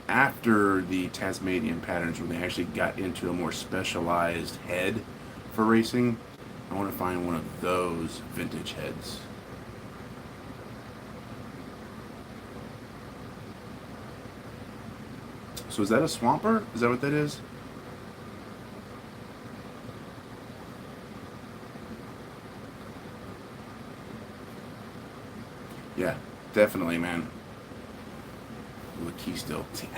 after the Tasmanian patterns, when they actually got into a more specialized head for racing, I want to find one of those vintage heads. So is that a swamper? Is that what that is? Yeah, definitely, man. The key still. See,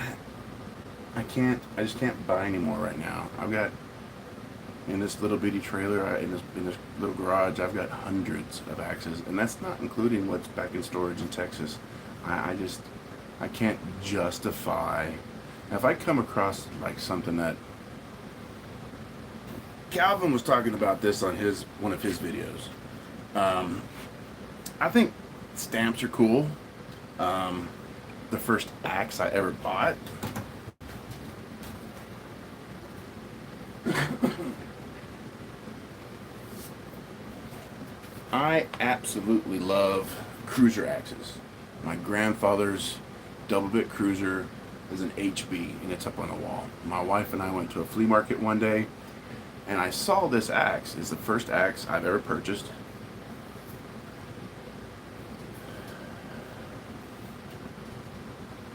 I just can't buy anymore right now. I've got, in this little bitty trailer, in this little garage, I've got hundreds of axes, and that's not including what's back in storage in Texas. I can't justify. Now, if I come across like something that Calvin was talking about this on one of his videos. I think stamps are cool. The first axe I ever bought. I absolutely love cruiser axes. My grandfather's double bit cruiser is an HB, and it's up on the wall. My wife and I went to a flea market one day, and I saw this axe. It's the first axe I've ever purchased.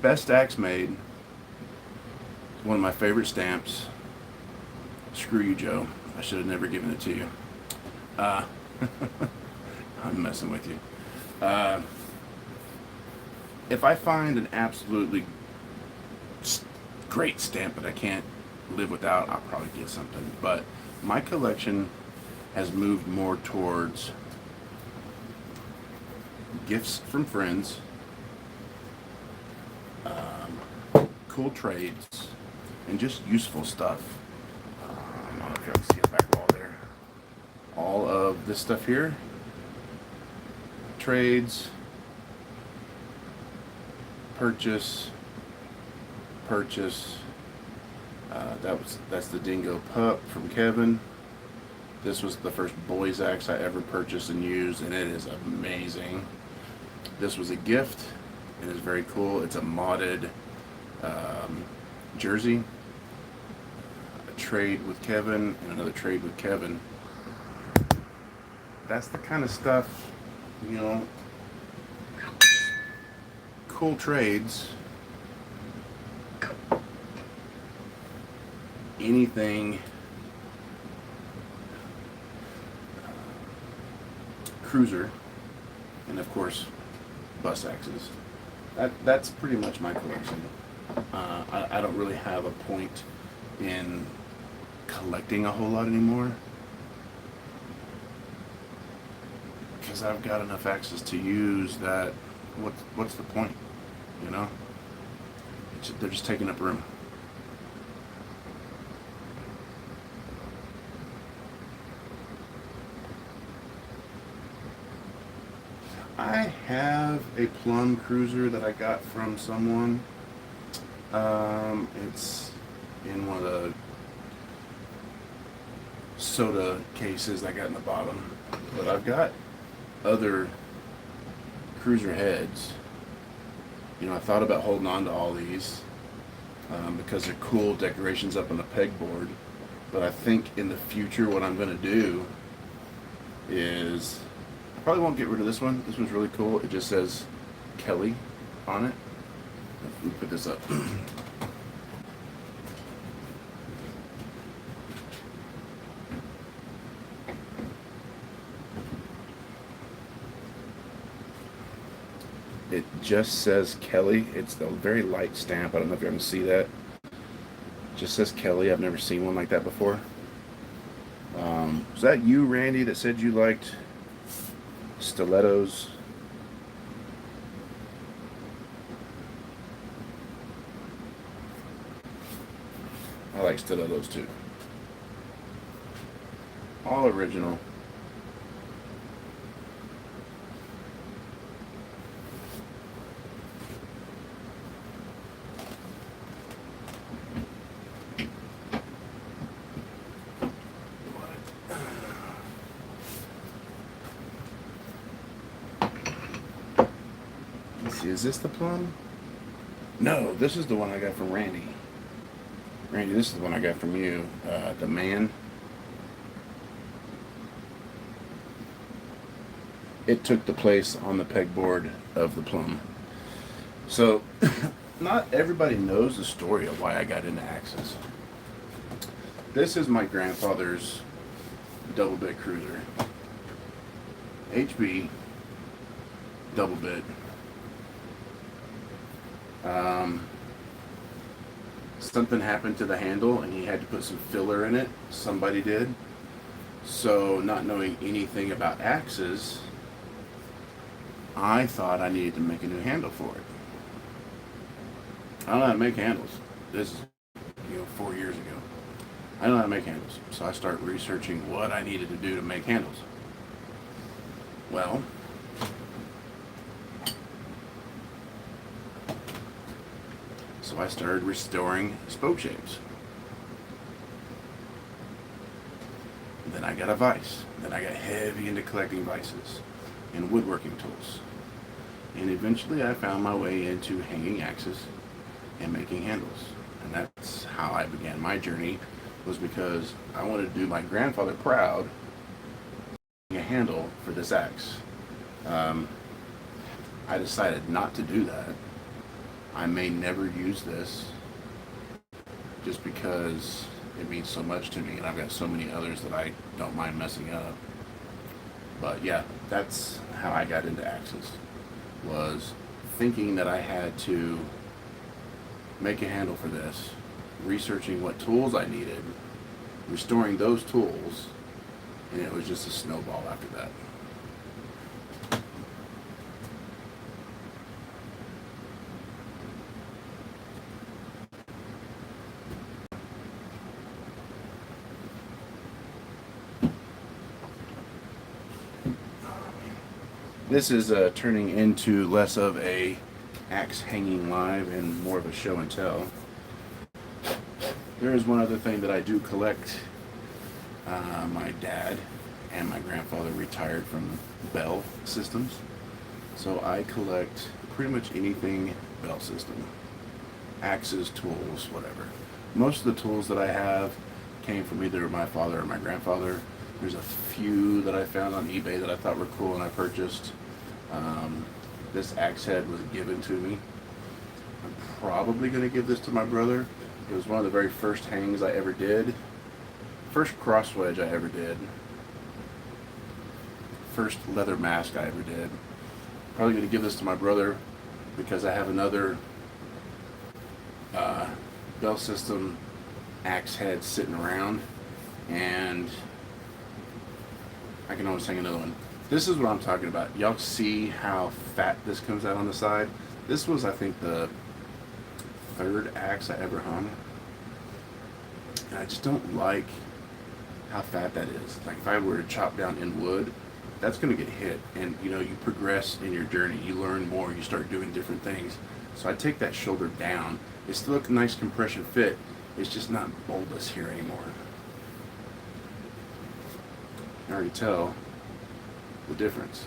Best axe made. One of my favorite stamps. Screw you, Joe. I should have never given it to you. I'm messing with you. If I find an absolutely great stamp that I can't live without, I'll probably get something. But my collection has moved more towards gifts from friends, cool trades, and just useful stuff. I don't know if you can see the back wall there. All of this stuff here, trades, purchase. That's the Dingo Pup from Kevin. This was the first boys axe I ever purchased and used, and it is amazing. This was a gift. It is very cool. It's a modded jersey. A trade with Kevin and another trade with Kevin. That's the kind of stuff, you know, cool trades. Anything cruiser, and of course, bus axes. That's pretty much my collection. I don't really have a point in collecting a whole lot anymore because I've got enough axes to use that. What's the point? You know, they're just taking up room. I have a plum cruiser that I got from someone. It's in one of the soda cases I got in the bottom. But I've got other cruiser heads. You know, I thought about holding on to all these because they're cool decorations up on the pegboard. But I think in the future what I'm going to do is I probably won't get rid of this one. This one's really cool. It just says Kelly on it. Let me put this up. It just says Kelly. It's a very light stamp. I don't know if you're going to see that. It just says Kelly. I've never seen one like that before. Was that you, Randy, that said you liked stilettos? I like stilettos too. All original. Let's see, is this the plum? No, this is the one I got from Randy. Randy, this is the one I got from you. The man. It took the place on the pegboard of the plum. So, not everybody knows the story of why I got into axes. This is my grandfather's double bit cruiser. HB double bit. Something happened to the handle and he had to put some filler in it. Somebody did. So, not knowing anything about axes, I thought I needed to make a new handle for it. I don't know how to make handles. This is 4 years ago. I don't know how to make handles. So I start researching what I needed to do to make handles. Well, so I started restoring spoke shapes. Then I got a vise. Then I got heavy into collecting vices and woodworking tools. And eventually I found my way into hanging axes and making handles. And that's how I began my journey, was because I wanted to do my grandfather proud, a handle for this axe. I decided not to do that. I may never use this just because it means so much to me and I've got so many others that I don't mind messing up. But yeah, that's how I got into axes, was thinking that I had to make a handle for this, researching what tools I needed, restoring those tools, and it was just a snowball after that. This is turning into less of a axe hanging live and more of a show and tell. There is one other thing that I do collect. My dad and my grandfather retired from Bell Systems, so I collect pretty much anything Bell System. Axes, tools, whatever. Most of the tools that I have came from either my father or my grandfather. There's a few that I found on eBay that I thought were cool and I purchased. This axe head was given to me. I'm probably going to give this to my brother. It was one of the very first hangs I ever did. First cross wedge I ever did first leather mask I ever did. Probably going to give this to my brother because I have another bell system axe head sitting around, and I can always hang another one. This is what I'm talking about. Y'all see how fat this comes out on the side? This was, I think, the third axe I ever hung. And I just don't like how fat that is. Like if I were to chop down in wood, that's going to get hit. And you know, you progress in your journey. You learn more. You start doing different things. So I take that shoulder down. It's still a nice compression fit. It's just not bulbous here anymore. I already tell the difference.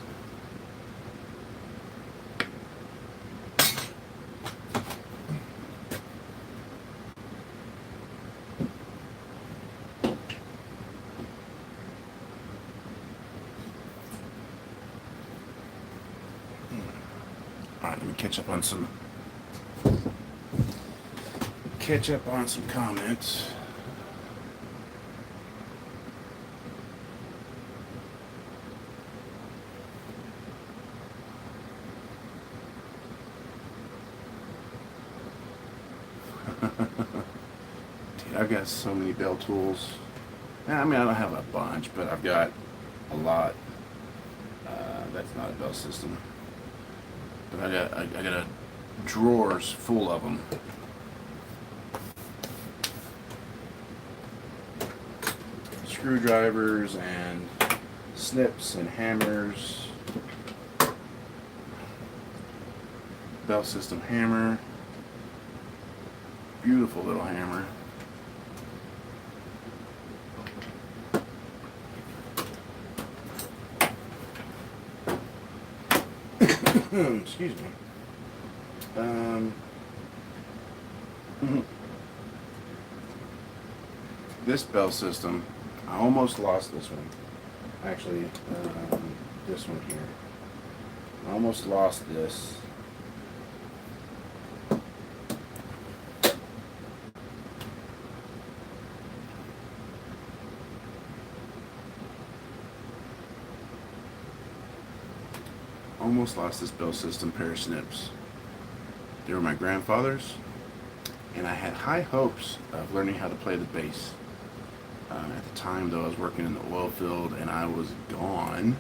Alright, let me catch up on some comments. Dude, I've got so many bell tools. I mean, I don't have a bunch, but I've got a lot. That's not a bell system. But I got a drawers full of them. Screwdrivers and snips and hammers. Bell system hammer. Beautiful little hammer. Excuse me. This bell system, I almost lost this one. Actually, this one here. I almost lost this. Almost lost this bell system pair of snips. They were my grandfather's, and I had high hopes of learning how to play the bass. At the time, though, I was working in the oil field, and I was gone.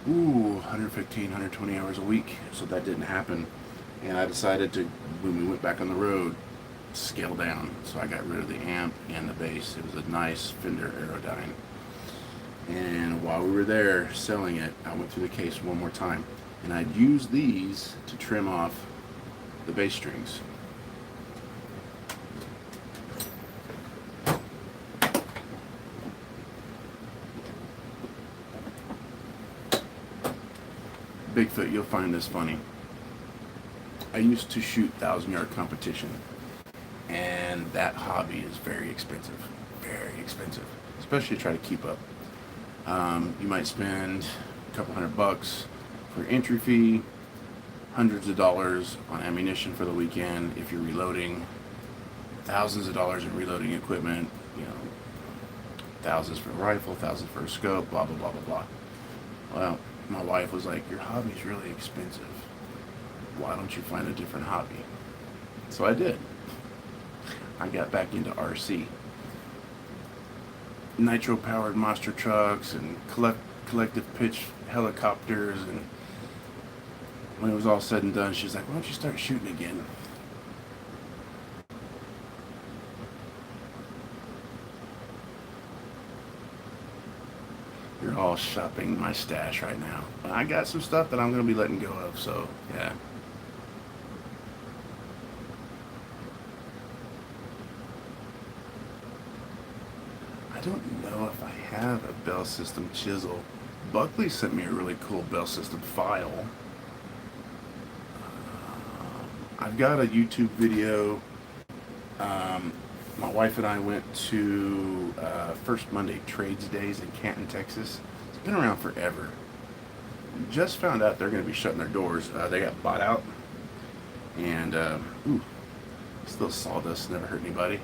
115, 120 hours a week, so that didn't happen. And I decided to, when we went back on the road, scale down. So I got rid of the amp and the bass. It was a nice Fender Aerodyne. And while we were there selling it, I went through the case one more time, and I'd use these to trim off the bass strings. Bigfoot, you'll find this funny. I used to shoot 1,000-yard competition, and that hobby is very expensive, especially to try to keep up. You might spend a couple $100 for entry fee, hundreds of dollars on ammunition for the weekend if you're reloading, thousands of dollars in reloading equipment, you know, thousands for a rifle, thousands for a scope, blah, blah, blah, blah, blah. Well, my wife was like, your hobby's really expensive. Why don't you find a different hobby? So I did. I got back into RC. Nitro-powered monster trucks and collective pitch helicopters, and when it was all said and done, she's like, why don't you start shooting again? You're all shopping my stash right now. I got some stuff that I'm going to be letting go of, so yeah. I don't know if I have a bell system chisel. Buckley sent me a really cool bell system file. I've got a YouTube video. My wife and I went to First Monday Trades Days in Canton, Texas. It's been around forever. Just found out they're going to be shutting their doors. They got bought out. And, still sawdust, never hurt anybody.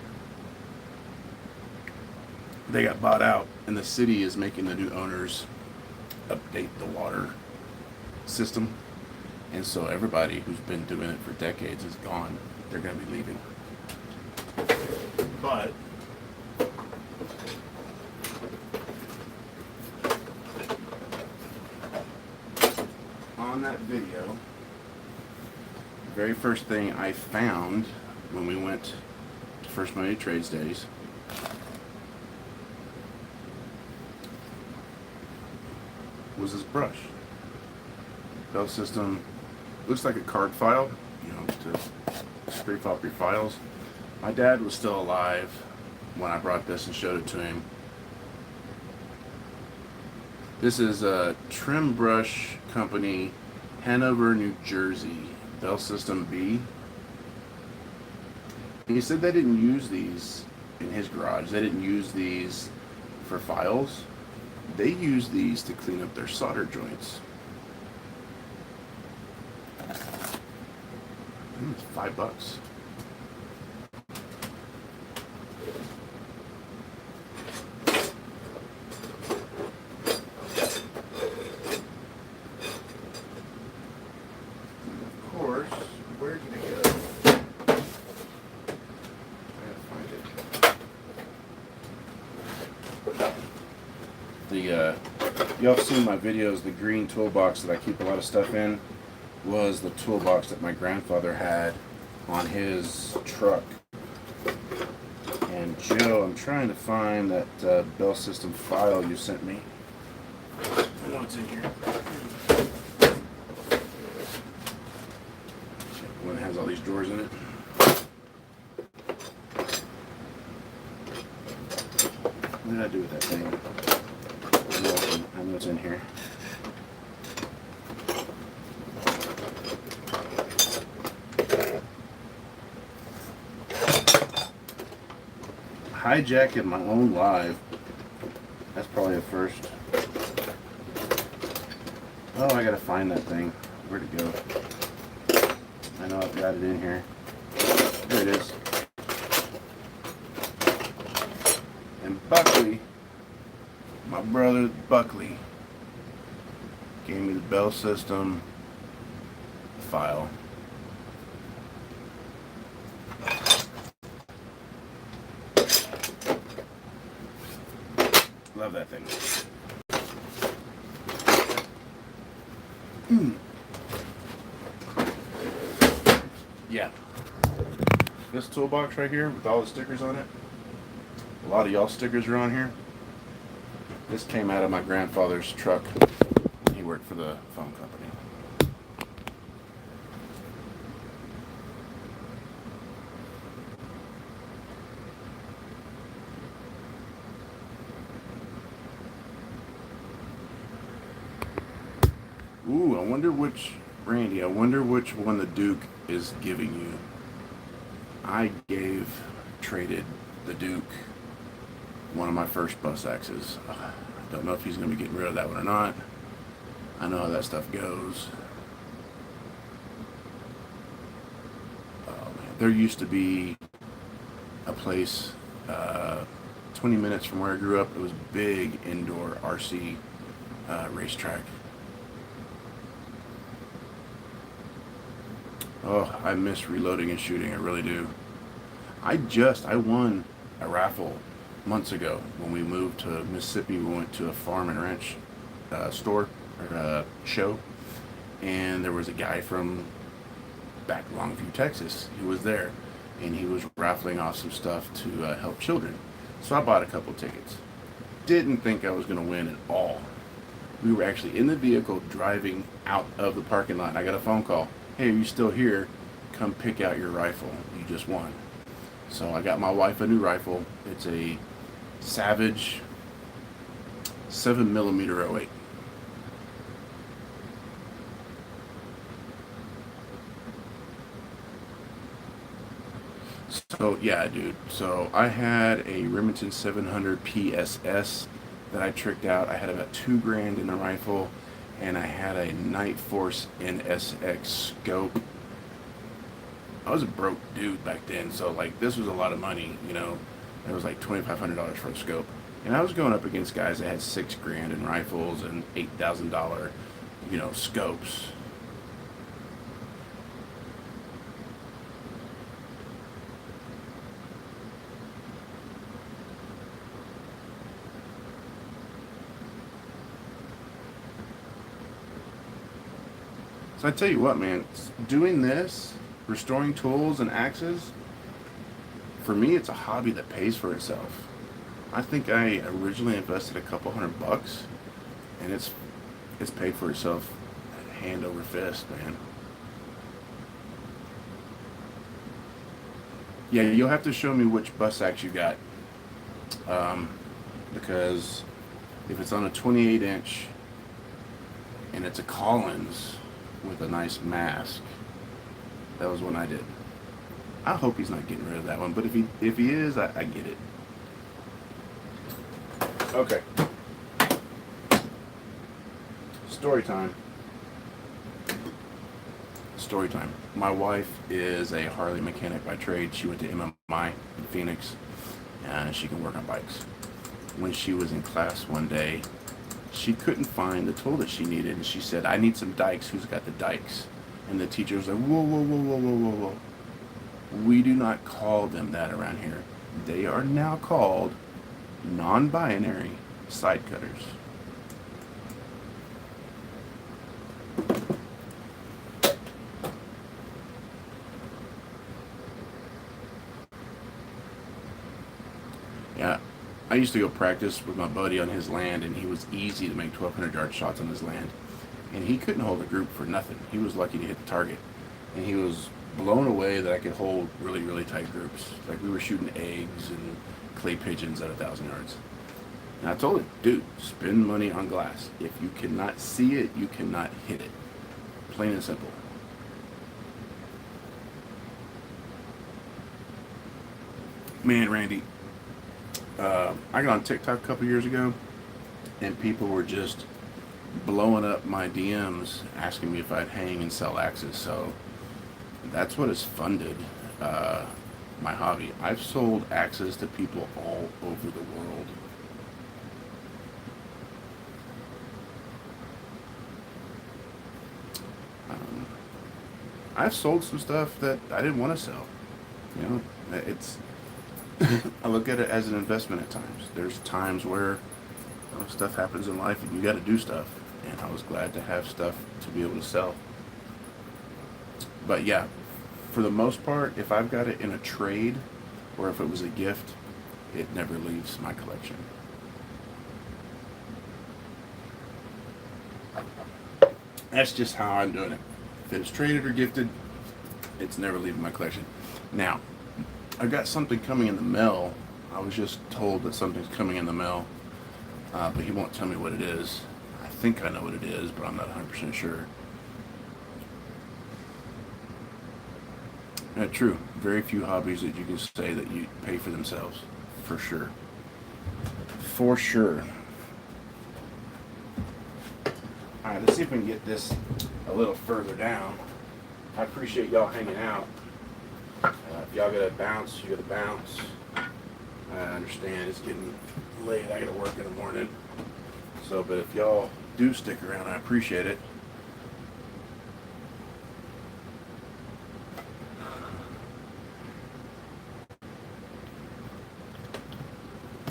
They got bought out, and the city is making the new owners update the water system. And so everybody who's been doing it for decades is gone. They're going to be leaving. But on that video, the very first thing I found when we went to First Money Trades Days was this brush. Bell System looks like a card file, you know, to scrape off your files. My dad was still alive when I brought this and showed it to him. This is a Trim Brush Company, Hanover, New Jersey, Bell System B. And he said they didn't use these in his garage. They didn't use these for files. They use these to clean up their solder joints. I think it's $5. Y'all have seen my videos, the green toolbox that I keep a lot of stuff in was the toolbox that my grandfather had on his truck. And Joe, I'm trying to find that Bell System file you sent me. I know it's in here. One that has all these drawers in it. What did I do with that thing? I know it's in here. Hijacking my own live. That's probably a first. Oh, I gotta find that thing. Where'd it go? I know I've got it in here. There it is. And Buckley, my brother Buckley, gave me the Bell System file. Love that thing. Yeah. This toolbox right here with all the stickers on it, a lot of y'all stickers are on here. This came out of my grandfather's truck. He worked for the phone company. Ooh, I wonder which, Randy, I wonder which one the Duke is giving you. I traded the Duke one of my first bus axes. Don't know if he's going to be getting rid of that one or not. I know how that stuff goes. Oh man, there used to be a place 20 minutes from where I grew up. It was a big indoor RC racetrack. Oh, I miss reloading and shooting. I really do. I won a raffle months ago when we moved to Mississippi. We went to a farm and ranch store or show, and there was a guy from back Longview, Texas. He was there, and he was raffling off some stuff to help children. So I bought a couple tickets. Didn't think I was going to win at all. We were actually in the vehicle driving out of the parking lot, and I got a phone call. Hey, are you still here? Come pick out your rifle. You just won. So I got my wife a new rifle. It's a Savage 7mm 08. So yeah, dude. So I had a Remington 700 PSS that I tricked out. I had about $2,000 in the rifle, and I had a Night Force NSX scope. I was a broke dude back then, so like this was a lot of money, you know. It was like $2,500 for a scope. And I was going up against guys that had $6,000 in rifles and $8,000, scopes. So I tell you what, man, doing this, restoring tools and axes, for me, it's a hobby that pays for itself. I think I originally invested a couple $100, and it's paid for itself hand over fist, man. Yeah, you'll have to show me which bus axe you got, because if it's on a 28-inch and it's a Collins with a nice mask, that was one I did. I hope he's not getting rid of that one, but if he is, I get it. Okay. Story time. Story time. My wife is a Harley mechanic by trade. She went to MMI in Phoenix, and she can work on bikes. When she was in class one day, she couldn't find the tool that she needed, and she said, "I need some dikes. Who's got the dikes?" And the teacher was like, "Whoa, whoa, whoa, whoa, whoa, whoa, whoa. We do not call them that around here. They are now called non-binary side cutters." Yeah, I used to go practice with my buddy on his land, and he was easy to make 1,200-yard shots on his land. And he couldn't hold a group for nothing. He was lucky to hit the target. And he was blown away that I could hold really, really tight groups. Like we were shooting eggs and clay pigeons at 1,000 yards. And I told him, dude, spend money on glass. If you cannot see it, you cannot hit it. Plain and simple. Man, Randy, I got on TikTok a couple years ago, and people were just blowing up my DMs asking me if I'd hang and sell axes. So that's what has funded my hobby. I've sold axes to people all over the world. I've sold some stuff that I didn't want to sell. It's I look at it as an investment at times. There's times where stuff happens in life and you got to do stuff, and I was glad to have stuff to be able to sell. But yeah, for the most part, if I've got it in a trade or if it was a gift, it never leaves my collection. That's just how I'm doing it. If it's traded or gifted, it's never leaving my collection. Now, I've got something coming in the mail. I was just told that something's coming in the mail, but he won't tell me what it is. I think I know what it is, but I'm not 100% sure. True. Very few hobbies that you can say that you pay for themselves. For sure. For sure. Alright, let's see if we can get this a little further down. I appreciate y'all hanging out. If y'all gotta bounce, you gotta bounce. I understand it's getting late. I gotta work in the morning. So, but if y'all do stick around, I appreciate it.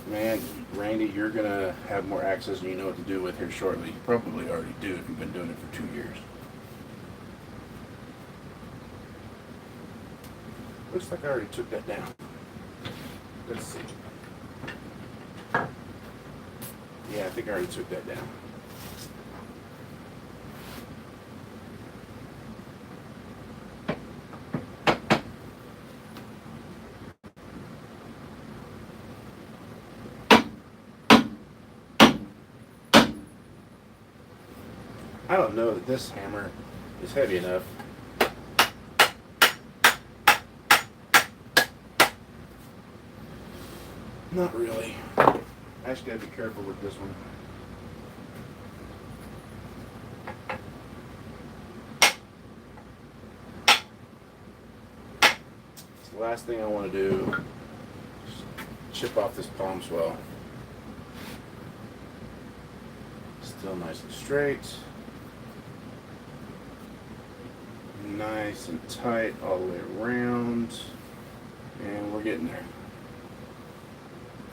Man, Randy, you're gonna have more access than you know what to do with here shortly. You probably already do if you've been doing it for 2 years. Looks like I already took that down. Let's see. Yeah, I think I already took that down. I don't know that this hammer is heavy enough. Not really. I just gotta be careful with this one. It's the last thing I want to do is chip off this palm swell. Still nice and straight. Nice and tight all the way around. And we're getting there.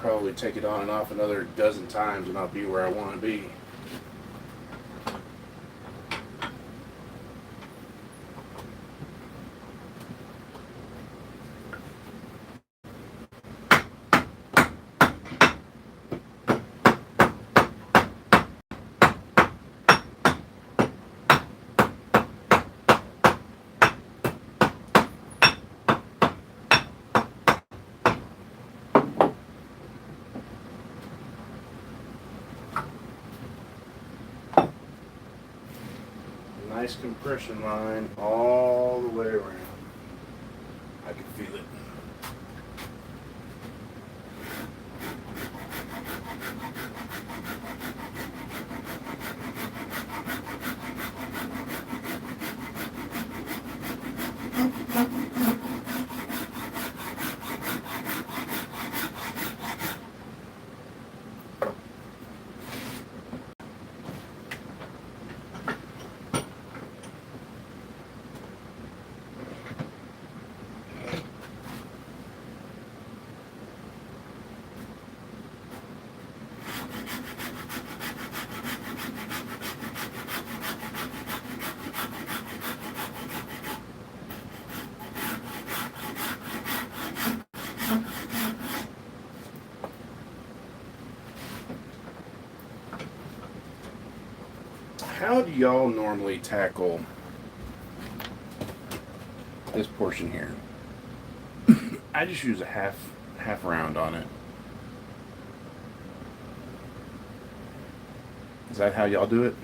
Probably take it on and off another dozen times and I'll be where I want to be. Nice compression line all the way around. I can feel it. How do y'all normally tackle this portion here? I just use a half round on it. Is that how y'all do it?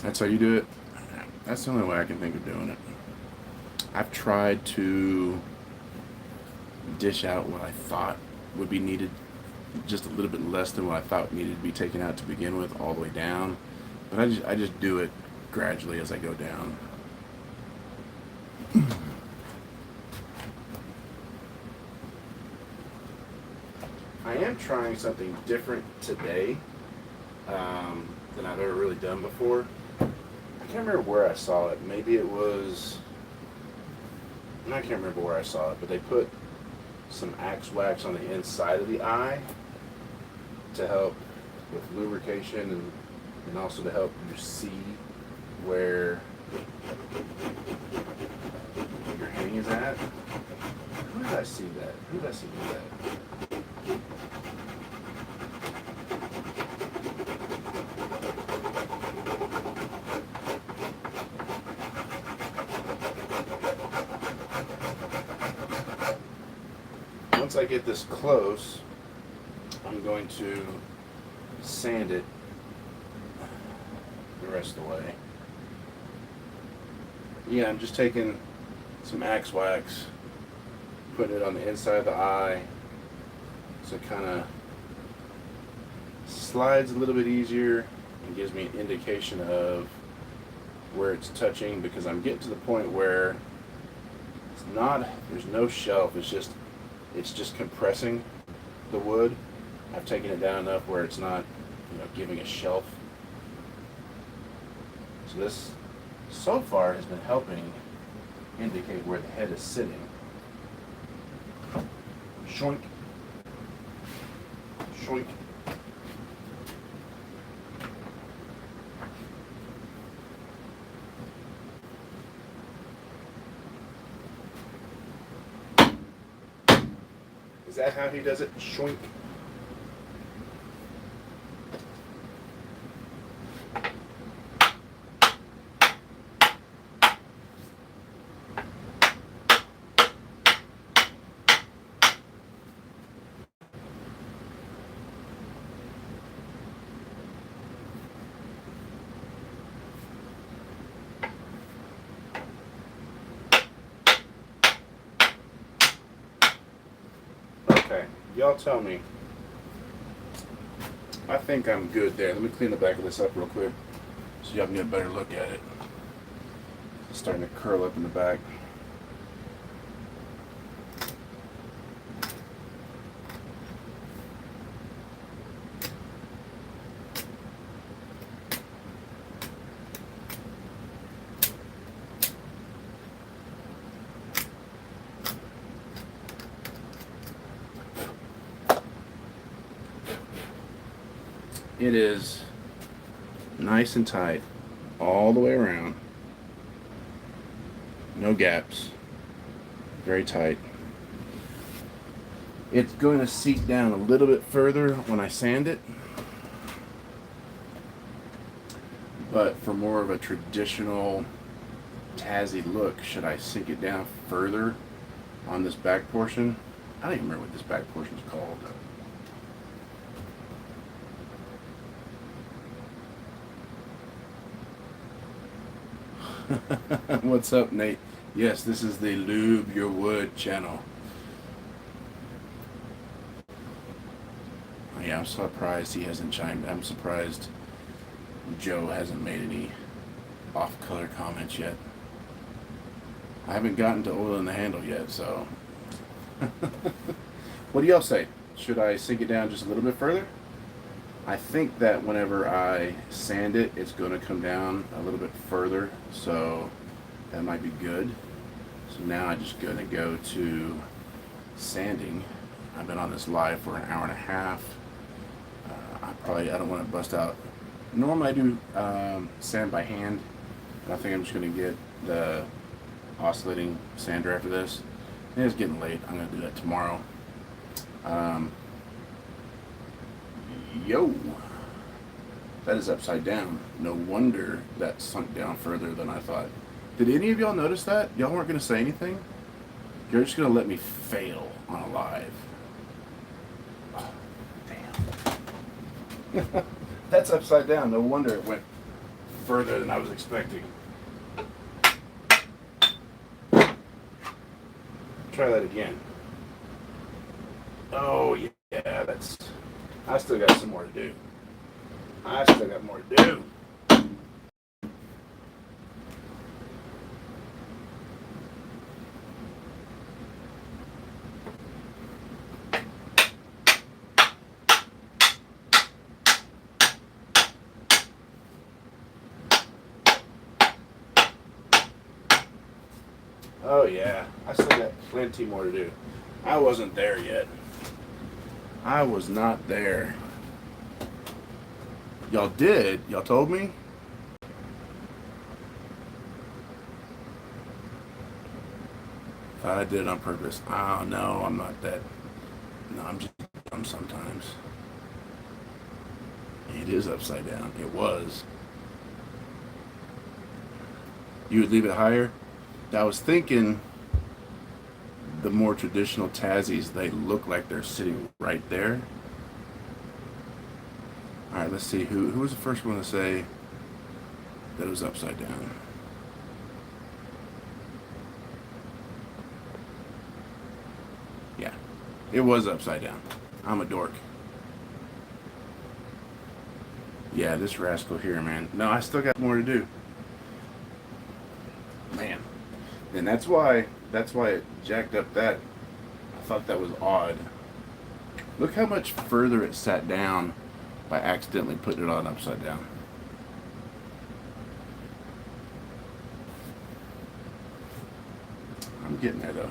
That's how you do it? That's the only way I can think of doing it. I've tried to dish out what I thought would be needed, just a little bit less than what I thought needed to be taken out to begin with, all the way down. But I just do it gradually as I go down. I am trying something different today than I've ever really done before. I can't remember where I saw it. Maybe it was, I can't remember where I saw it, but they put some axe wax on the inside of the eye to help with lubrication and also to help you see where your hang is at. Who did I see that? Who did I see do that? Once I get this close, I'm going to sand it the rest of the way. Yeah, I'm just taking some axe wax, putting it on the inside of the eye, so it kind of slides a little bit easier and gives me an indication of where it's touching, because I'm getting to the point where it's not, there's no shelf, it's just compressing the wood. I've taken it down enough where it's not, giving a shelf. So this, so far, has been helping indicate where the head is sitting. Shoink. Shoink. Is that how he does it? Shoink. Y'all tell me. I think I'm good there. Let me clean the back of this up real quick so y'all can get a better look at it. It's starting to curl up in the back. It is nice and tight all the way around. No gaps. Very tight. It's going to seat down a little bit further when I sand it. But for more of a traditional Tassie look, should I sink it down further on this back portion? I don't even remember what this back portion is called. What's up, Nate? Yes, this is the Lube Your Wood channel. Oh, yeah, I'm surprised he hasn't chimed. I'm surprised Joe hasn't made any off-color comments yet. I haven't gotten to oil in the handle yet, so. What do y'all say? Should I sink it down just a little bit further? I think that whenever I sand it, it's going to come down a little bit further, so that might be good. So now I'm just going to go to sanding. I've been on this live for an hour and a half. I don't want to bust out. Normally I do sand by hand, but I think I'm just going to get the oscillating sander after this. And it's getting late. I'm going to do that tomorrow. Yo, that is upside down. No wonder that sunk down further than I thought. Did any of y'all notice that? Y'all weren't going to say anything? You're just going to let me fail on a live. Oh, damn. That's upside down. No wonder it went further than I was expecting. Try that again. Oh, yeah, that's... I still got some more to do. I still got more to do. Oh yeah, I still got plenty more to do. I wasn't there yet. I was not there. Y'all did? Y'all told me? Thought I did it on purpose. Oh no, I'm not that. No, I'm just dumb sometimes. It is upside down. It was. You would leave it higher? I was thinking the more traditional Tassies, they look like they're sitting right there. All right, let's see. Who was the first one to say that it was upside down? Yeah, it was upside down. I'm a dork. Yeah, this rascal here, man. No, I still got more to do. Man. And that's why it jacked up that. I thought that was odd. Look how much further it sat down by accidentally putting it on upside down. I'm getting there though.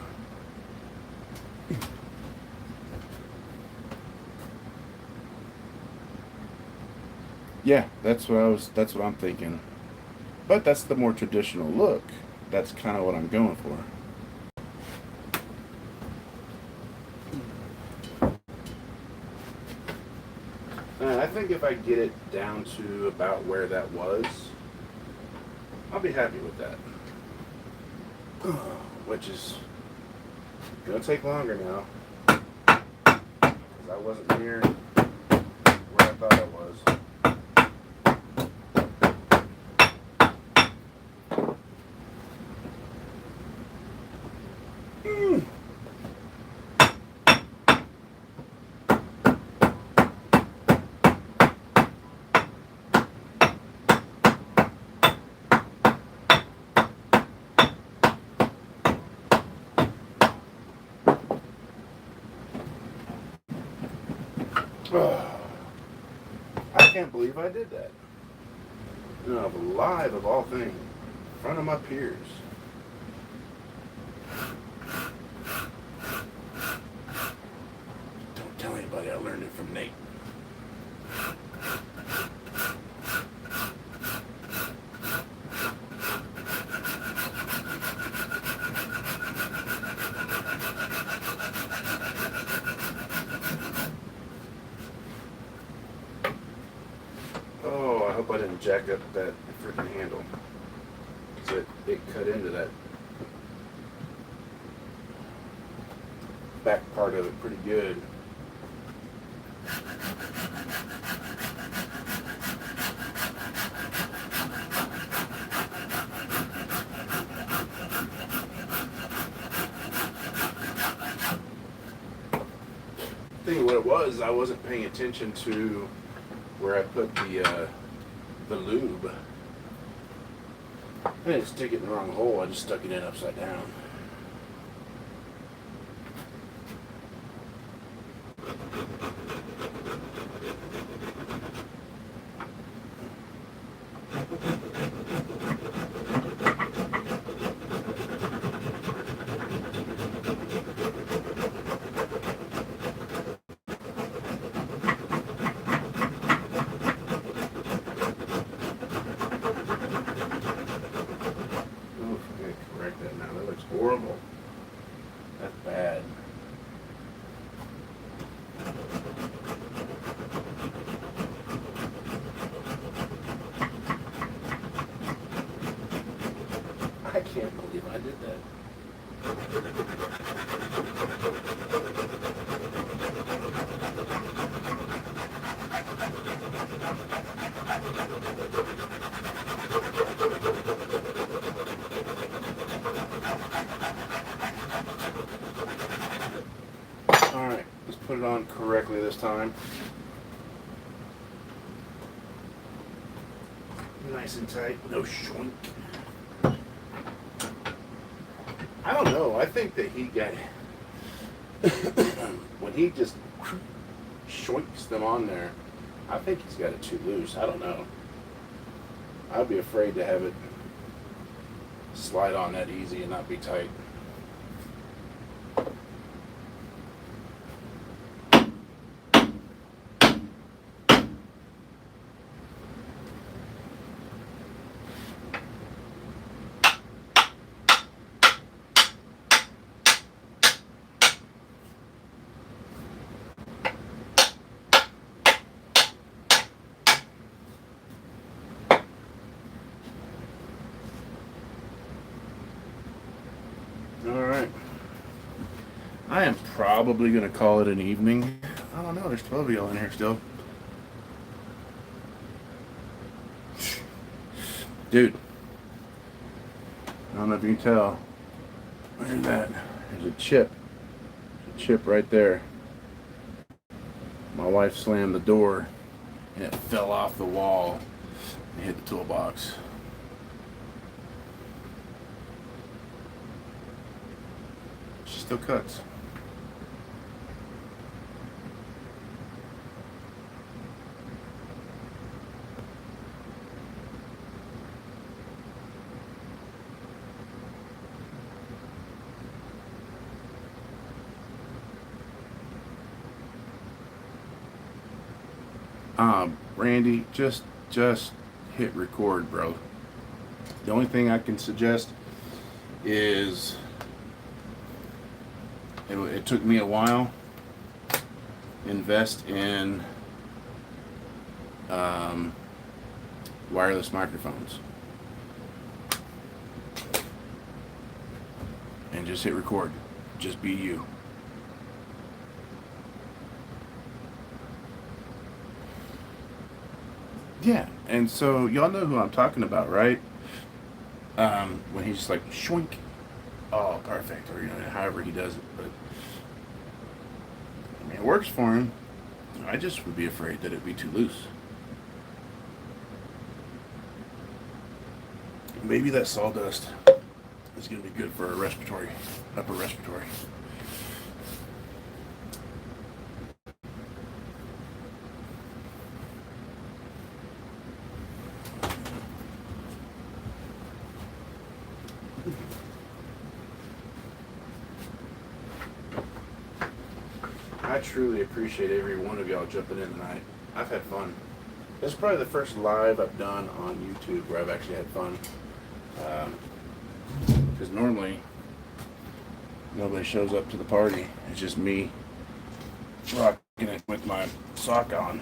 Yeah, that's what I'm thinking. But that's the more traditional look. That's kind of what I'm going for. I think if I get it down to about where that was, I'll be happy with that. Which is going to take longer now. Because I wasn't near where I thought I was. Oh, I can't believe I did that. You know, live of all things, in front of my peers. Don't tell anybody I learned it from Nate. Oh, I hope I didn't jack up that freaking handle. Because it cut into that back part of it pretty good. I think what it was, I wasn't paying attention to where I put the lube. I didn't stick it in the wrong hole, I just stuck it in upside down. Horrible. That's bad. I can't believe I did that. Alright, let's put it on correctly this time. Nice and tight, no shoink. I don't know, I think that he got when he just shoinks them on there, I think he's got it too loose. I don't know. I'd be afraid to have it slide on that easy and not be tight. Alright. I am probably going to call it an evening. I don't know, there's 12 of y'all in here still. Dude. I don't know if you can tell. Look at that. There's a chip. There's a chip right there. My wife slammed the door and it fell off the wall and hit the toolbox. She still cuts. Randy, just hit record, bro. The only thing I can suggest is it took me a while. Invest in wireless microphones and just hit record. Just be you. Yeah, and so y'all know who I'm talking about, right? When he's just like shoink, oh, perfect, or however he does it. But I mean, it works for him. I just would be afraid that it'd be too loose. Maybe that sawdust is going to be good for a respiratory, upper respiratory. I truly appreciate every one of y'all jumping in tonight. I've had fun. This is probably the first live I've done on YouTube where I've actually had fun. Because normally nobody shows up to the party. It's just me rocking it with my sock on.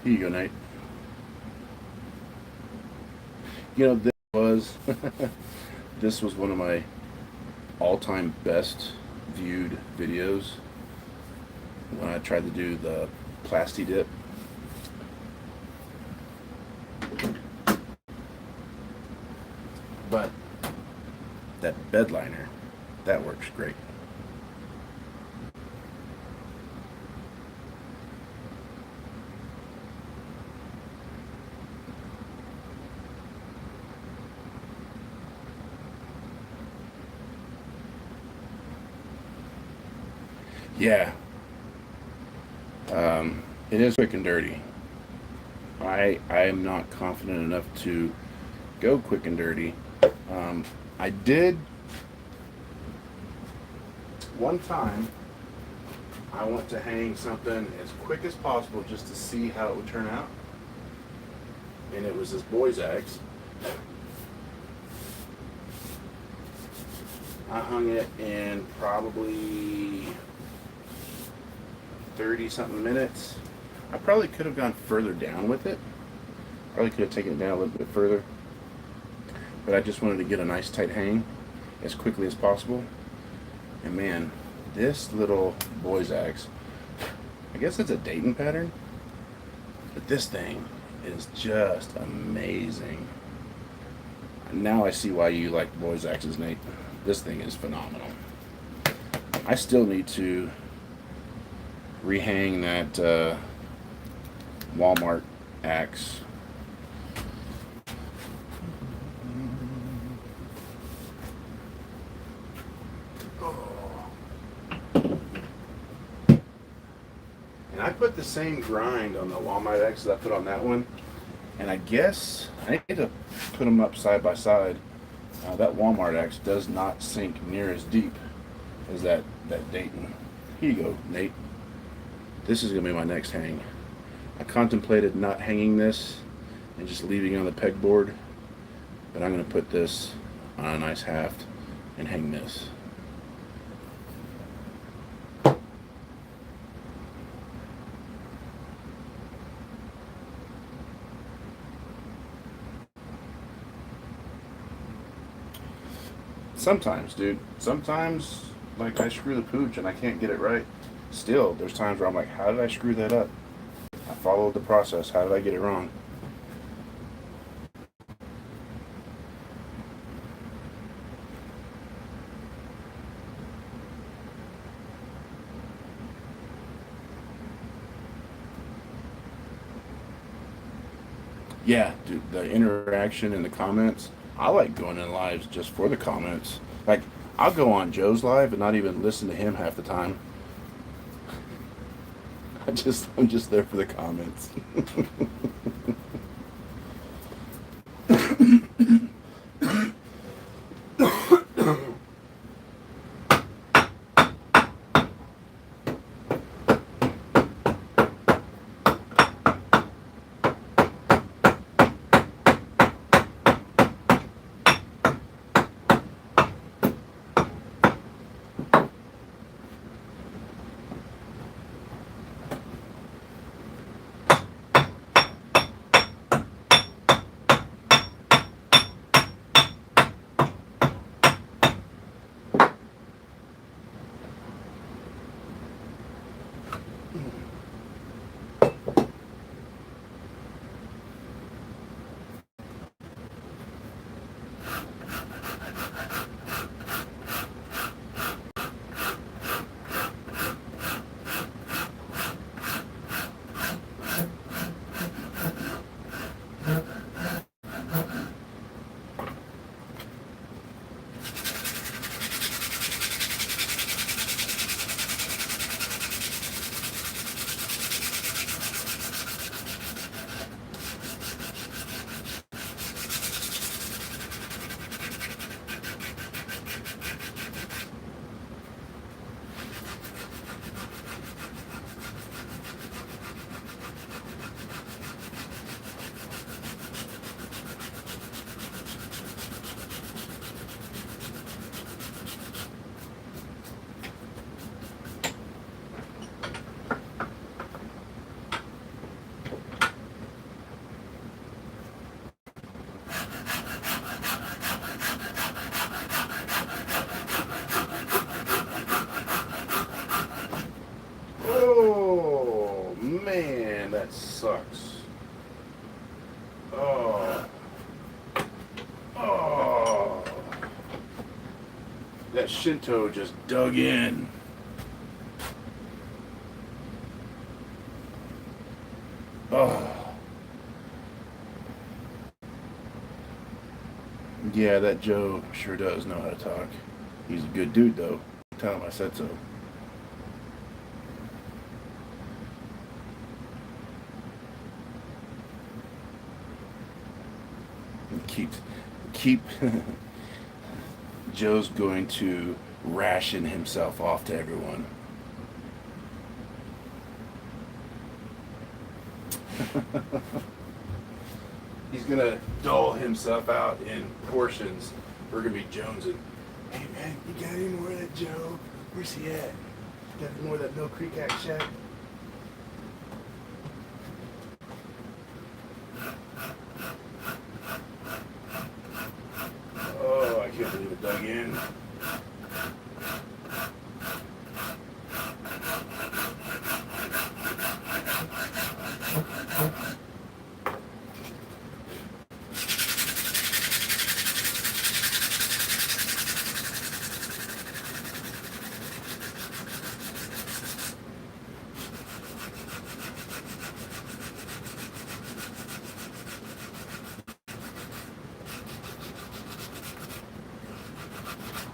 Here you go, Nate. You know, this was one of my all-time best viewed videos when I tried to do the plasti dip. But that bed liner, that works great. Yeah, it is quick and dirty. I am not confident enough to go quick and dirty. I did one time. I went to hang something as quick as possible just to see how it would turn out, and it was this boy's axe. I hung it in probably 30 something minutes. I probably could have gone further down with it. Probably could have taken it down a little bit further. But I just wanted to get a nice tight hang as quickly as possible. And man, this little boy's axe, I guess it's a Dayton pattern, but this thing is just amazing. Now I see why you like boy's axes, Nate. This thing is phenomenal. I still need to rehang that Walmart axe. And I put the same grind on the Walmart axe that I put on that one, and I guess I need to put them up side by side. That Walmart axe does not sink near as deep as that Dayton. Here you go, Nate. This is going to be my next hang. I contemplated not hanging this and just leaving it on the pegboard, but I'm going to put this on a nice haft and hang this. Sometimes, dude. Sometimes, like, I screw the pooch and I can't get it right. Still, there's times where I'm like, how did I screw that up? I followed the process. How did I get it wrong? Yeah, dude, the interaction in the comments. I like going in lives just for the comments. Like, I'll go on Joe's live and not even listen to him half the time. I'm just there for the comments. sucks. Oh. Oh. That Shinto just dug in. Oh. Yeah, that Joe sure does know how to talk. He's a good dude, though. Tell him I said so. Keep Joe's going to ration himself off to everyone. He's gonna dole himself out in portions. We're gonna be jonesing. Hey man, you got any more of that Joe? Where's he at? Got any more of that Mill Creek action? Oh, I can't believe it dug in.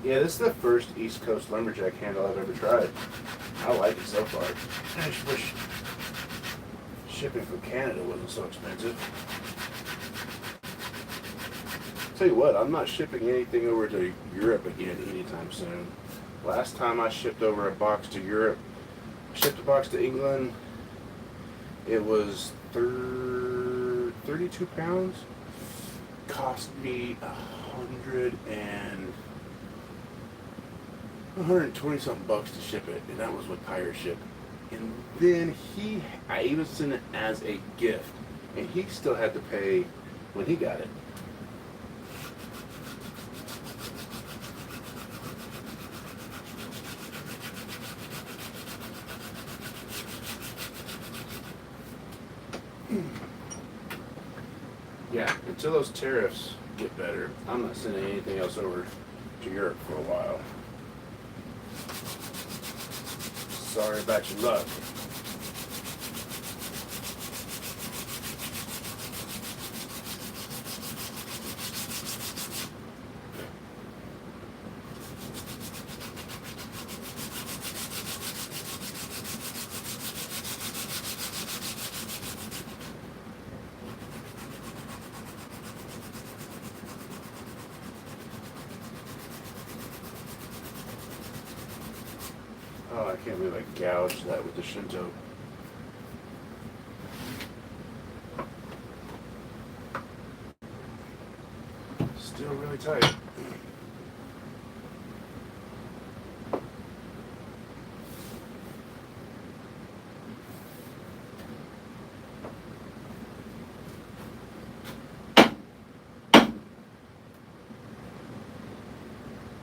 Yeah, this is the first East Coast lumberjack handle I've ever tried. I like it so far. I just wish shipping from Canada wasn't so expensive. Tell you what, I'm not shipping anything over to Europe again anytime soon. Last time I shipped over a box to Europe, I shipped a box to England. It was 32 pounds. Cost me 120 something bucks to ship it, and that was with pirate ship. And then I even sent it as a gift, and he still had to pay when he got it. Yeah, until those tariffs get better, I'm not sending anything else over to Europe for a while. Sorry about your luck. Oh, I can't believe I gouged that with the Shinto. Still really tight.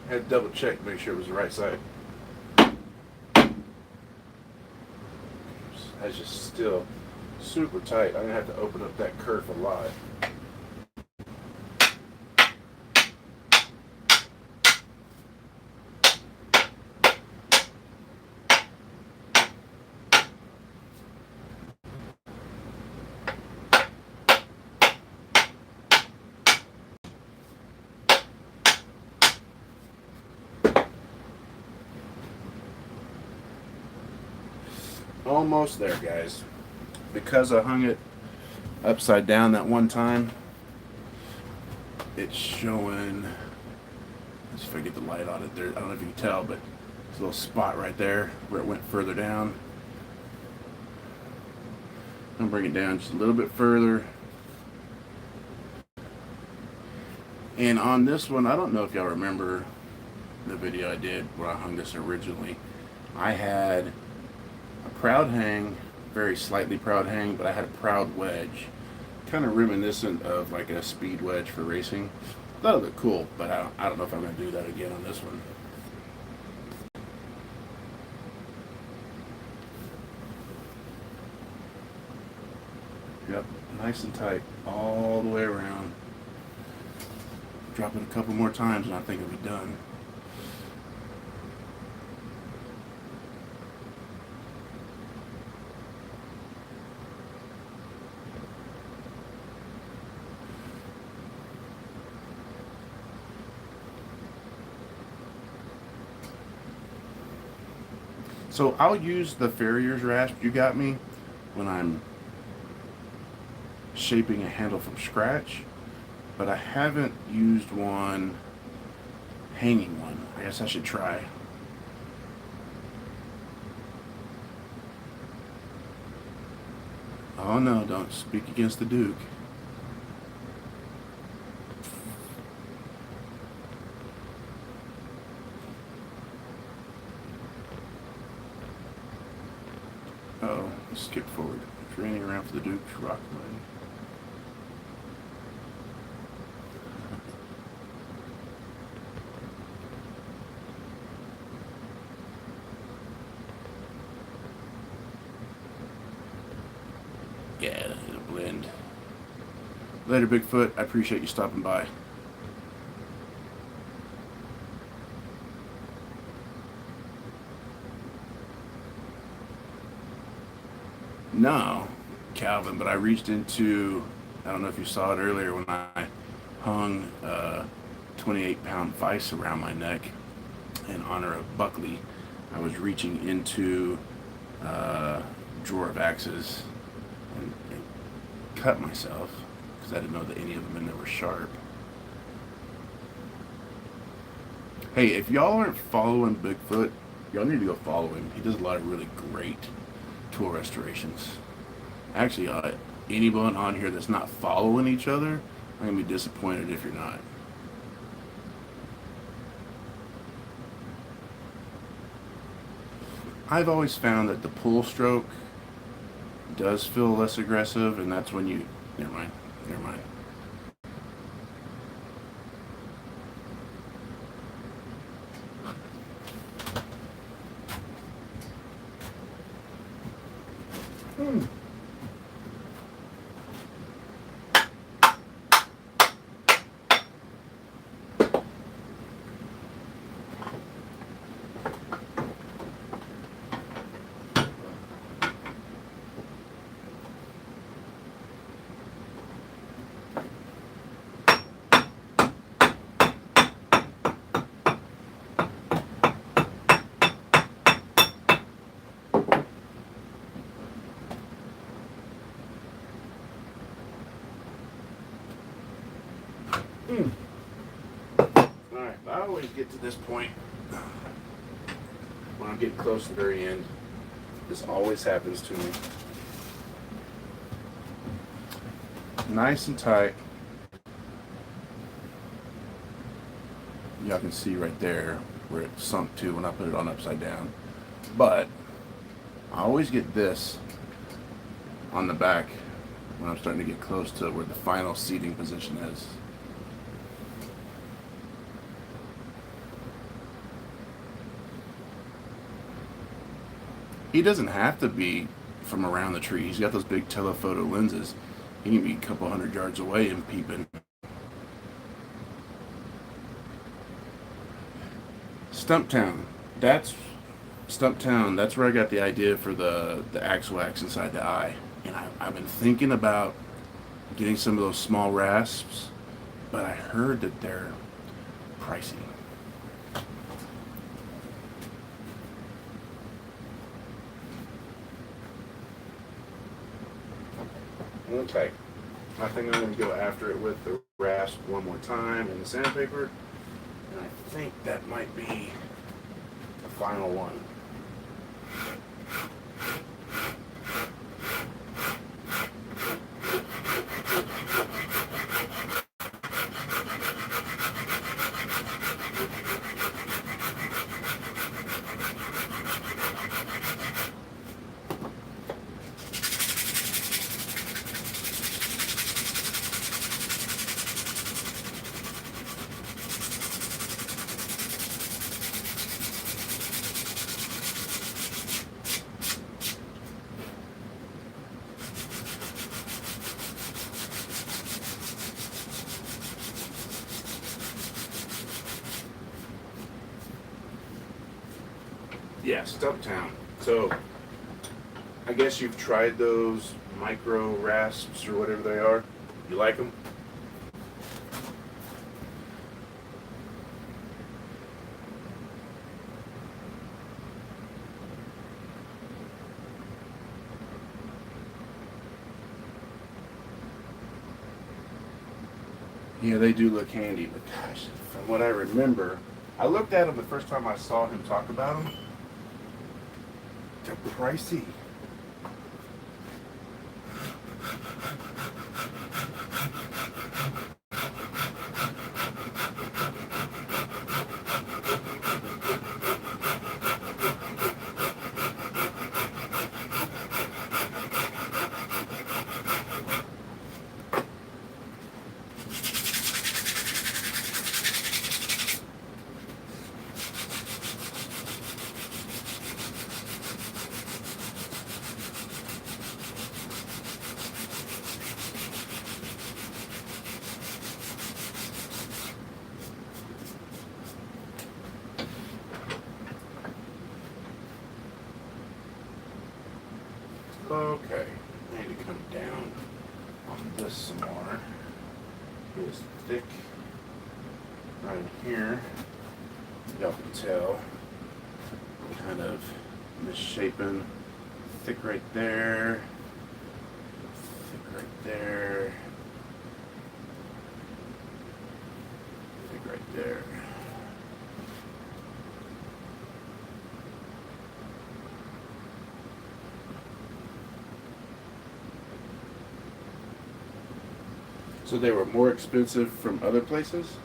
I had to double check to make sure it was the right side. That's just still super tight. I'm gonna have to open up that kerf a lot. Almost there, guys. Because I hung it upside down that one time, it's showing. Let's see if I get the light on it there. I don't know if you can tell, but there's a little spot right there where it went further down. I'm gonna bring it down just a little bit further. And on this one, I don't know if y'all remember the video I did where I hung this originally. I had a proud hang, very slightly proud hang, but I had a proud wedge, kind of reminiscent of like a speed wedge for racing. That would look cool, but I don't know if I'm going to do that again on this one. Yep, nice and tight all the way around. Drop it a couple more times and I think it'll be done. So I'll use the farrier's rasp you got me when I'm shaping a handle from scratch, but I haven't used one, hanging one. I guess I should try. Oh no, don't speak against the Duke. Oh, skip forward. Training around for the Duke, rock money. Yeah, it'll blend. Later, Bigfoot. I appreciate you stopping by. No, Calvin, but I reached into, I don't know if you saw it earlier when I hung a 28-pound vise around my neck in honor of Buckley. I was reaching into a drawer of axes and cut myself because I didn't know that any of them in there were sharp. Hey, if y'all aren't following Bigfoot, y'all need to go follow him. He does a lot of really great tool restorations. Actually, anyone on here that's not following each other, I'm gonna be disappointed if you're not. I've always found that the pull stroke does feel less aggressive, and that's when you. Never mind. Never mind. Alright, I always get to this point when I'm getting close to the very end. This always happens to me. Nice and tight. Y'all can see right there where it sunk to when I put it on upside down. But I always get this on the back when I'm starting to get close to where the final seating position is. He doesn't have to be from around the tree. He's got those big telephoto lenses. He can be a couple 100 yards away and peeping. Stumptown. That's Stumptown. That's where I got the idea for the axe wax inside the eye. And I've been thinking about getting some of those small rasps, but I heard that they're pricey. Okay, I think I'm going to go after it with the rasp one more time and the sandpaper, and I think that might be the final one. Yeah, Stumptown. So, I guess you've tried those micro rasps or whatever they are. You like them? Yeah, they do look handy, but gosh, from what I remember, I looked at them the first time I saw him talk about them. They're pricey. Okay, I need to come down on this some more. It was thick right here. Y'all can tell. Kind of misshapen. Thick right there. Thick right there. Thick right there. So they were more expensive from other places?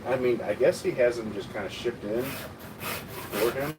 I mean, I guess he has them just kind of shipped in for him.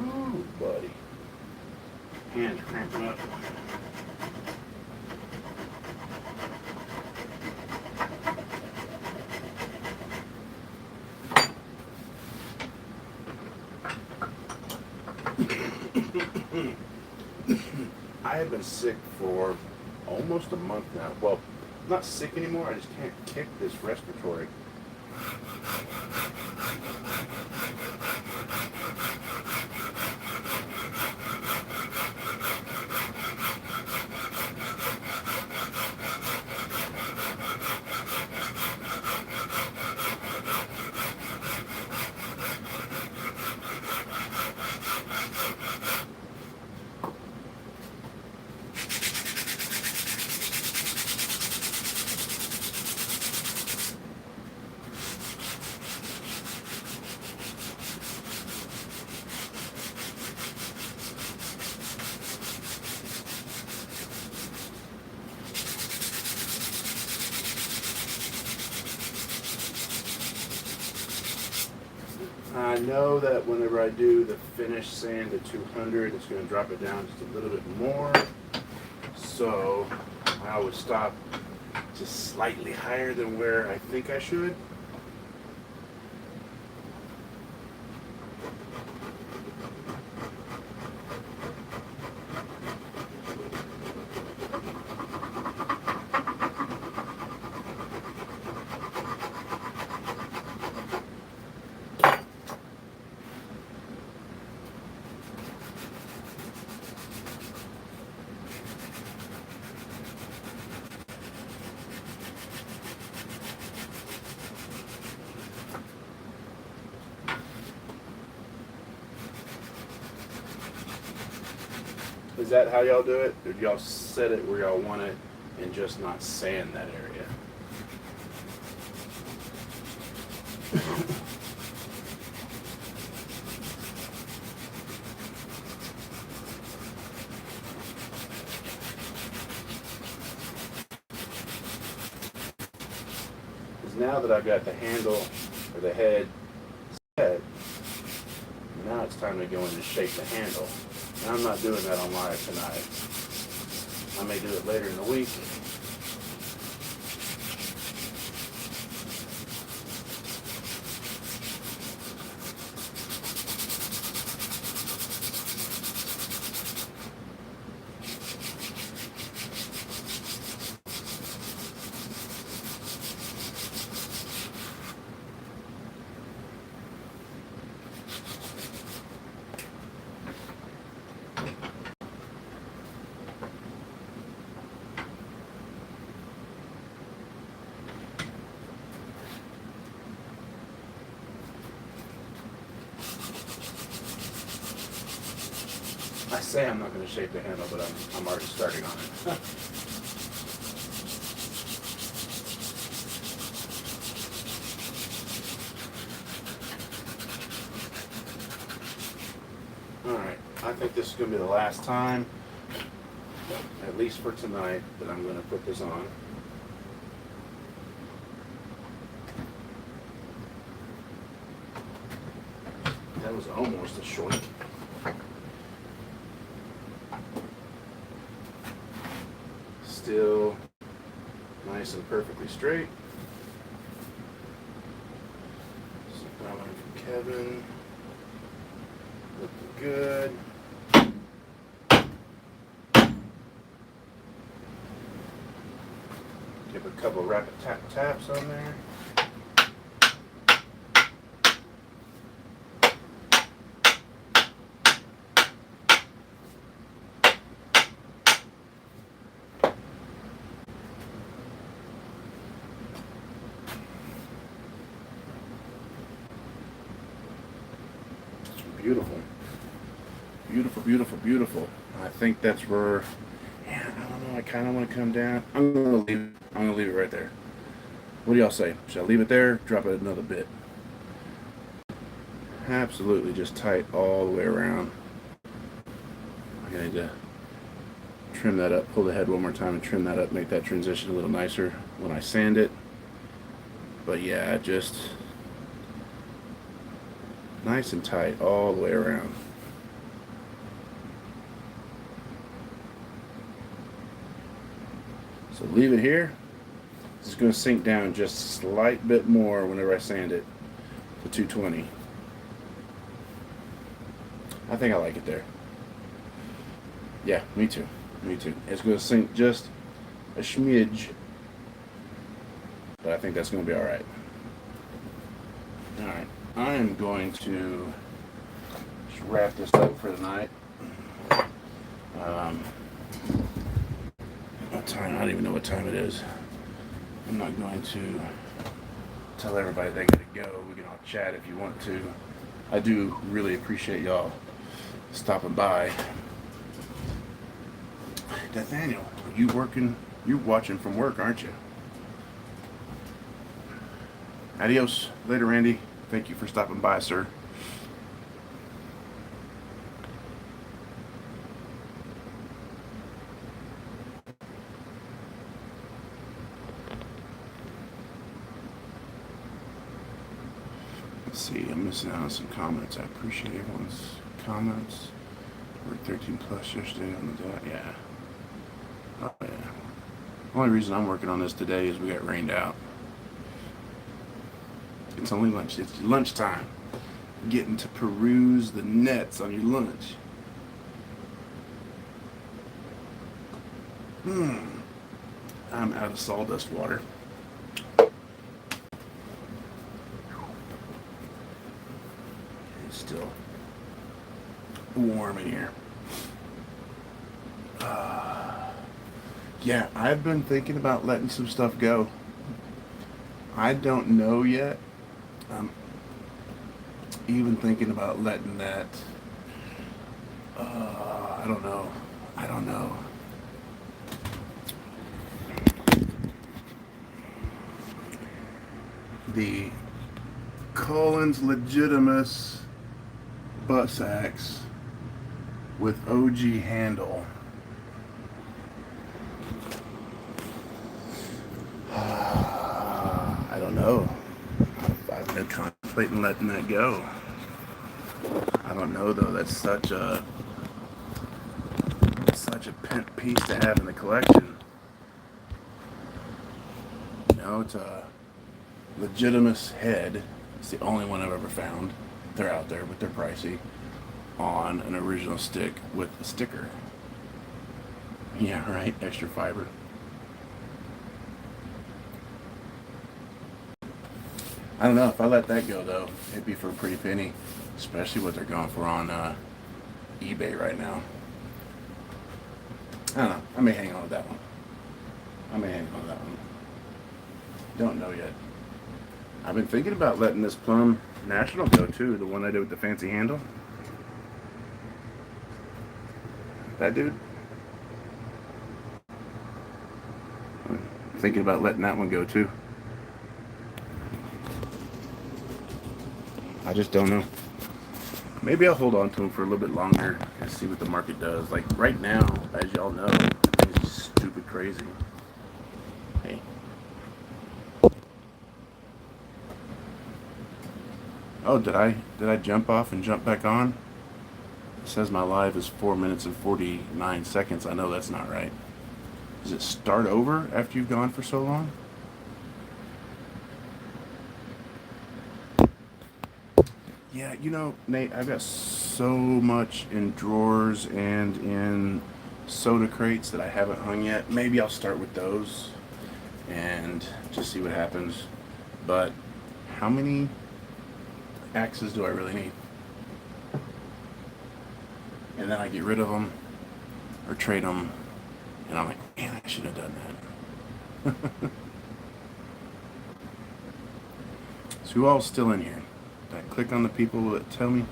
Ooh, buddy. Hands cramping up. I have been sick for almost a month now. Well, not sick anymore. I just can't kick this respiratory. I know that whenever I do the finish sand to 200, it's going to drop it down just a little bit more. So I always stop just slightly higher than where I think I should. Is that how y'all do it? Or do y'all set it where y'all want it and just not sand that area? now that I've got the handle or the head set, now it's time to go in and shape the handle. And I'm not doing that on live tonight. I may do it later in the week. I say I'm not going to shape the handle, but I'm already starting on it. Alright, I think this is going to be the last time, at least for tonight, that I'm going to put this on. That was almost a short. Still nice and perfectly straight. So that one from Kevin. Looking good. Give a couple rapid taps on there. Beautiful. Beautiful, beautiful, beautiful. I think that's where, yeah, I don't know, I kind of want to come down. I'm going to leave it right there. What do y'all say? Should I leave it there? Drop it another bit? Absolutely just tight all the way around. I need to trim that up, pull the head one more time and trim that up, make that transition a little nicer when I sand it. But yeah, just nice and tight all the way around. So leave it here. It's going to sink down just a slight bit more whenever I sand it to 220. I think I like it there. Yeah, me too. Me too. It's going to sink just a smidge, but I think that's going to be all right. All right. I am going to just wrap this up for tonight. What time? I don't even know what time it is. I'm not going to tell everybody they gotta go. We can all chat if you want to. I do really appreciate y'all stopping by. Nathaniel, are you working? You're watching from work, aren't you? Adios. Later, Randy. Thank you for stopping by, sir. Let's see, I'm missing out on some comments. I appreciate everyone's comments. Worked 13 plus yesterday on the dot. Yeah. Oh, yeah. The only reason I'm working on this today is we got rained out. It's only lunch. It's lunchtime. Getting to peruse the nets on your lunch. I'm out of sawdust water. It's still warm in here. Yeah, I've been thinking about letting some stuff go. I don't know yet. I'm even thinking about letting that. I don't know. The Collins Legitimus bus axe with OG handle. I don't know. know. I've been contemplating letting that go. I don't know though. That's such a pent piece to have in the collection. You know, it's a legitimate head. It's the only one I've ever found. They're out there, but they're pricey. On an original stick with a sticker. Yeah, right. Extra fiber. I don't know if I let that go though. It'd be for a pretty penny, especially what they're going for on eBay right now. I don't know. I may hang on with that one. Don't know yet. I've been thinking about letting this Plum National go too. The one I did with the fancy handle. That dude. I'm thinking about letting that one go too. I just don't know. Maybe I'll hold on to them for a little bit longer and see what the market does. Like right now, as y'all know, it's just stupid crazy. Hey. Oh, did I jump off and jump back on? It says my live is 4 minutes and 49 seconds. I know that's not right. Does it start over after you've gone for so long? Yeah, you know, Nate, I've got so much in drawers and in soda crates that I haven't hung yet. Maybe I'll start with those and just see what happens. But how many axes do I really need? And then I get rid of them or trade them, and I'm like, man, I should have done that. So who all's still in here? Did I click on the people that tell me?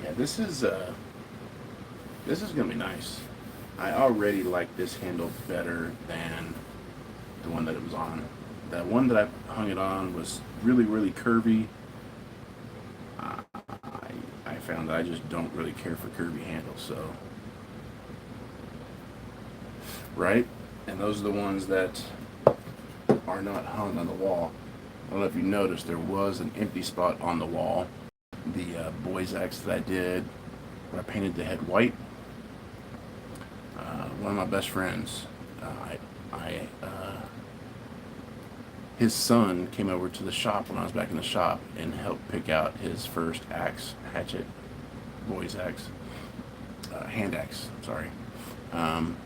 Yeah, this is gonna be nice. I already like this handle better than the one that it was on. That one that I hung it on was really, really curvy. I found that I just don't really care for curvy handles, so. Right? And those are the ones that are not hung on the wall. I don't know if you noticed, there was an empty spot on the wall. The boy's axe that I did, where I painted the head white. One of my best friends, his son came over to the shop when I was back in the shop and helped pick out his first axe, hatchet, boy's axe, hand axe, sorry.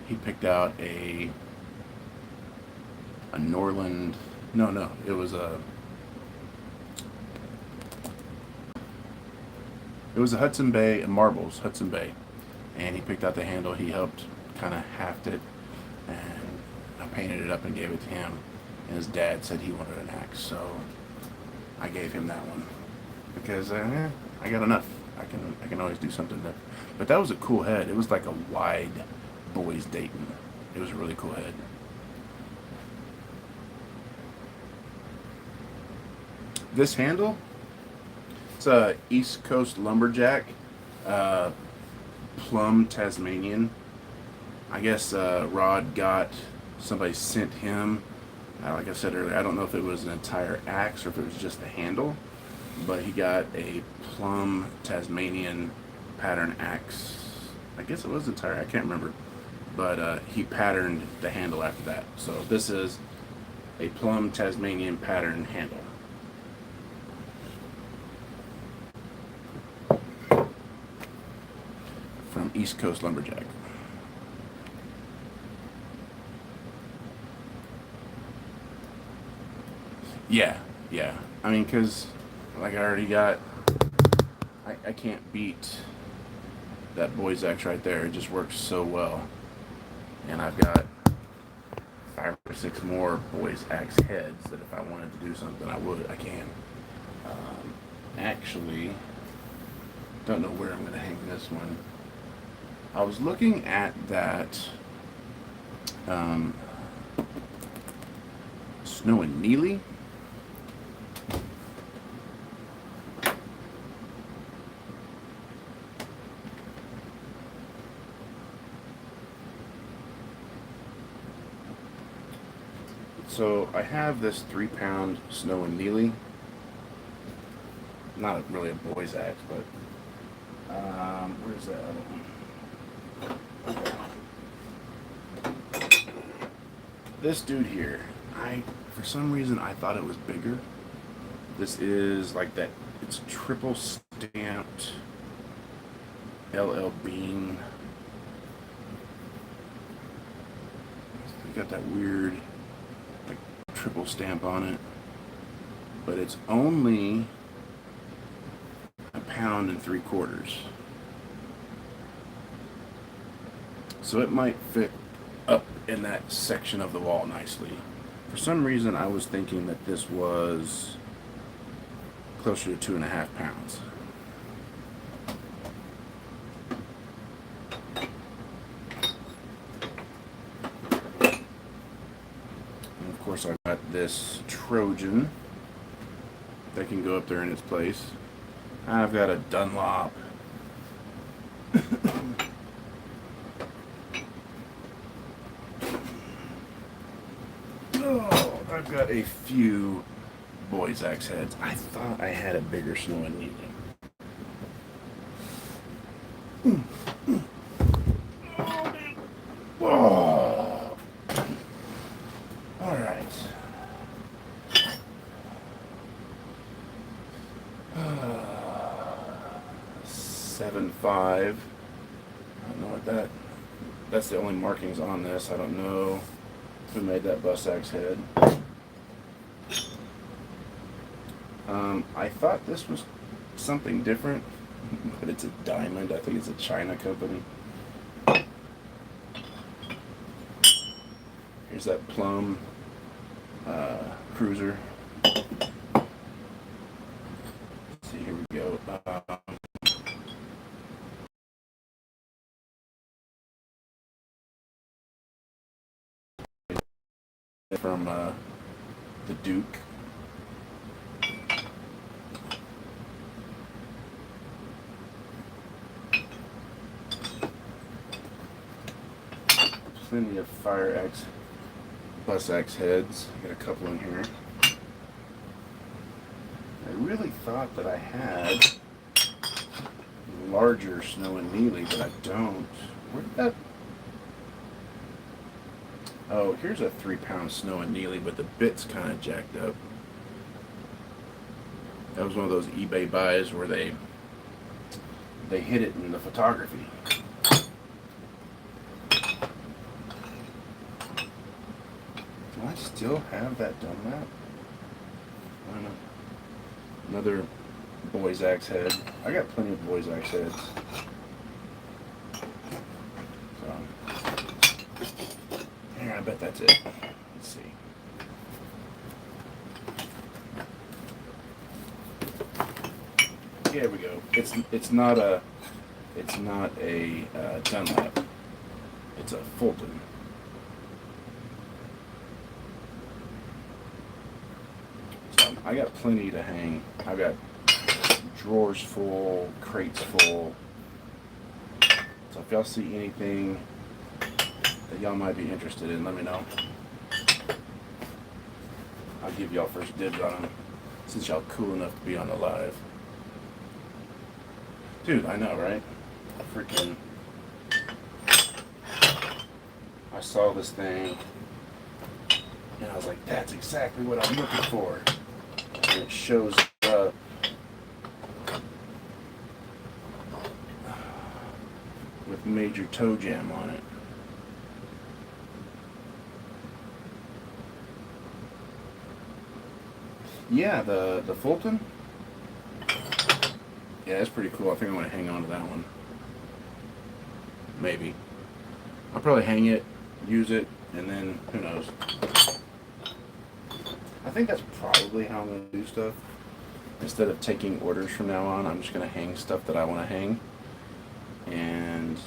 He picked out a Norland, no, it was a Hudson Bay, Marbles, Hudson Bay. And he picked out the handle, he helped kind of haft it, and I painted it up and gave it to him. And his dad said he wanted an axe, so I gave him that one. Because I got enough. I can always do something different. But that was a cool head. It was like a wide boy's Dayton. It was a really cool head. This handle, it's a East Coast Lumberjack, Plum Tasmanian. I guess Rod somebody sent him, like I said earlier, I don't know if it was an entire axe or if it was just the handle, but he got a Plum Tasmanian pattern axe. I guess it was entire, I can't remember, but he patterned the handle after that. So this is a Plum Tasmanian pattern handle. From East Coast Lumberjack. Yeah. I mean, because, like, I already got, I can't beat that boy's axe right there. It just works so well. And I've got 5 or 6 more boy's axe heads that if I wanted to do something, I can. Actually, don't know where I'm going to hang this one. I was looking at that Snow and Neely. So I have this 3-pound Snow and Neely. Not really a boy's axe, but where's that other one? This dude here, for some reason I thought it was bigger. This is like that. It's triple stamped LL Bean. It's got that weird like triple stamp on it, but it's only 1.75 pounds. So it might fit up in that section of the wall nicely. For some reason I was thinking that this was closer to 2.5 pounds. And of course I've got this Trojan that can go up there in its place. I've got a Dunlop. Oh, I've got a few boys' axe heads. I thought I had a bigger Snow and Neely. Oh. All right. 7.5. I don't know what that. That's the only markings on this. I don't know who made that bus axe head. I thought this was something different, but it's a diamond. I think it's a China company. Here's that plum cruiser. Let's see, here we go. From the Duke. Plenty of fire axe, bus axe heads. I got a couple in here. I really thought that I had larger Snow and Neely, but I don't. Where did that? Oh, here's a 3-pound Snow and Neely, but the bit's kind of jacked up. That was one of those eBay buys where they hit it in the photography. Do I still have that Dunlap? I don't know. Another boys' axe head. I got plenty of boys' axe heads. So, here, I bet that's it. Let's see. Here we go. It's not a Dunlap. It's a Fulton. So I got plenty to hang. I've got drawers full, crates full. So if y'all see anything that y'all might be interested in, let me know. I'll give y'all first dibs on them since y'all cool enough to be on the live. Dude, I know, right? Freaking. I saw this thing and I was like, that's exactly what I'm looking for. And it shows up with major toe jam on it. Yeah, the Fulton. Yeah, that's pretty cool. I think I'm going to hang on to that one. Maybe. I'll probably hang it, use it, and then who knows. I think that's probably how I'm going to do stuff. Instead of taking orders from now on, I'm just going to hang stuff that I want to hang and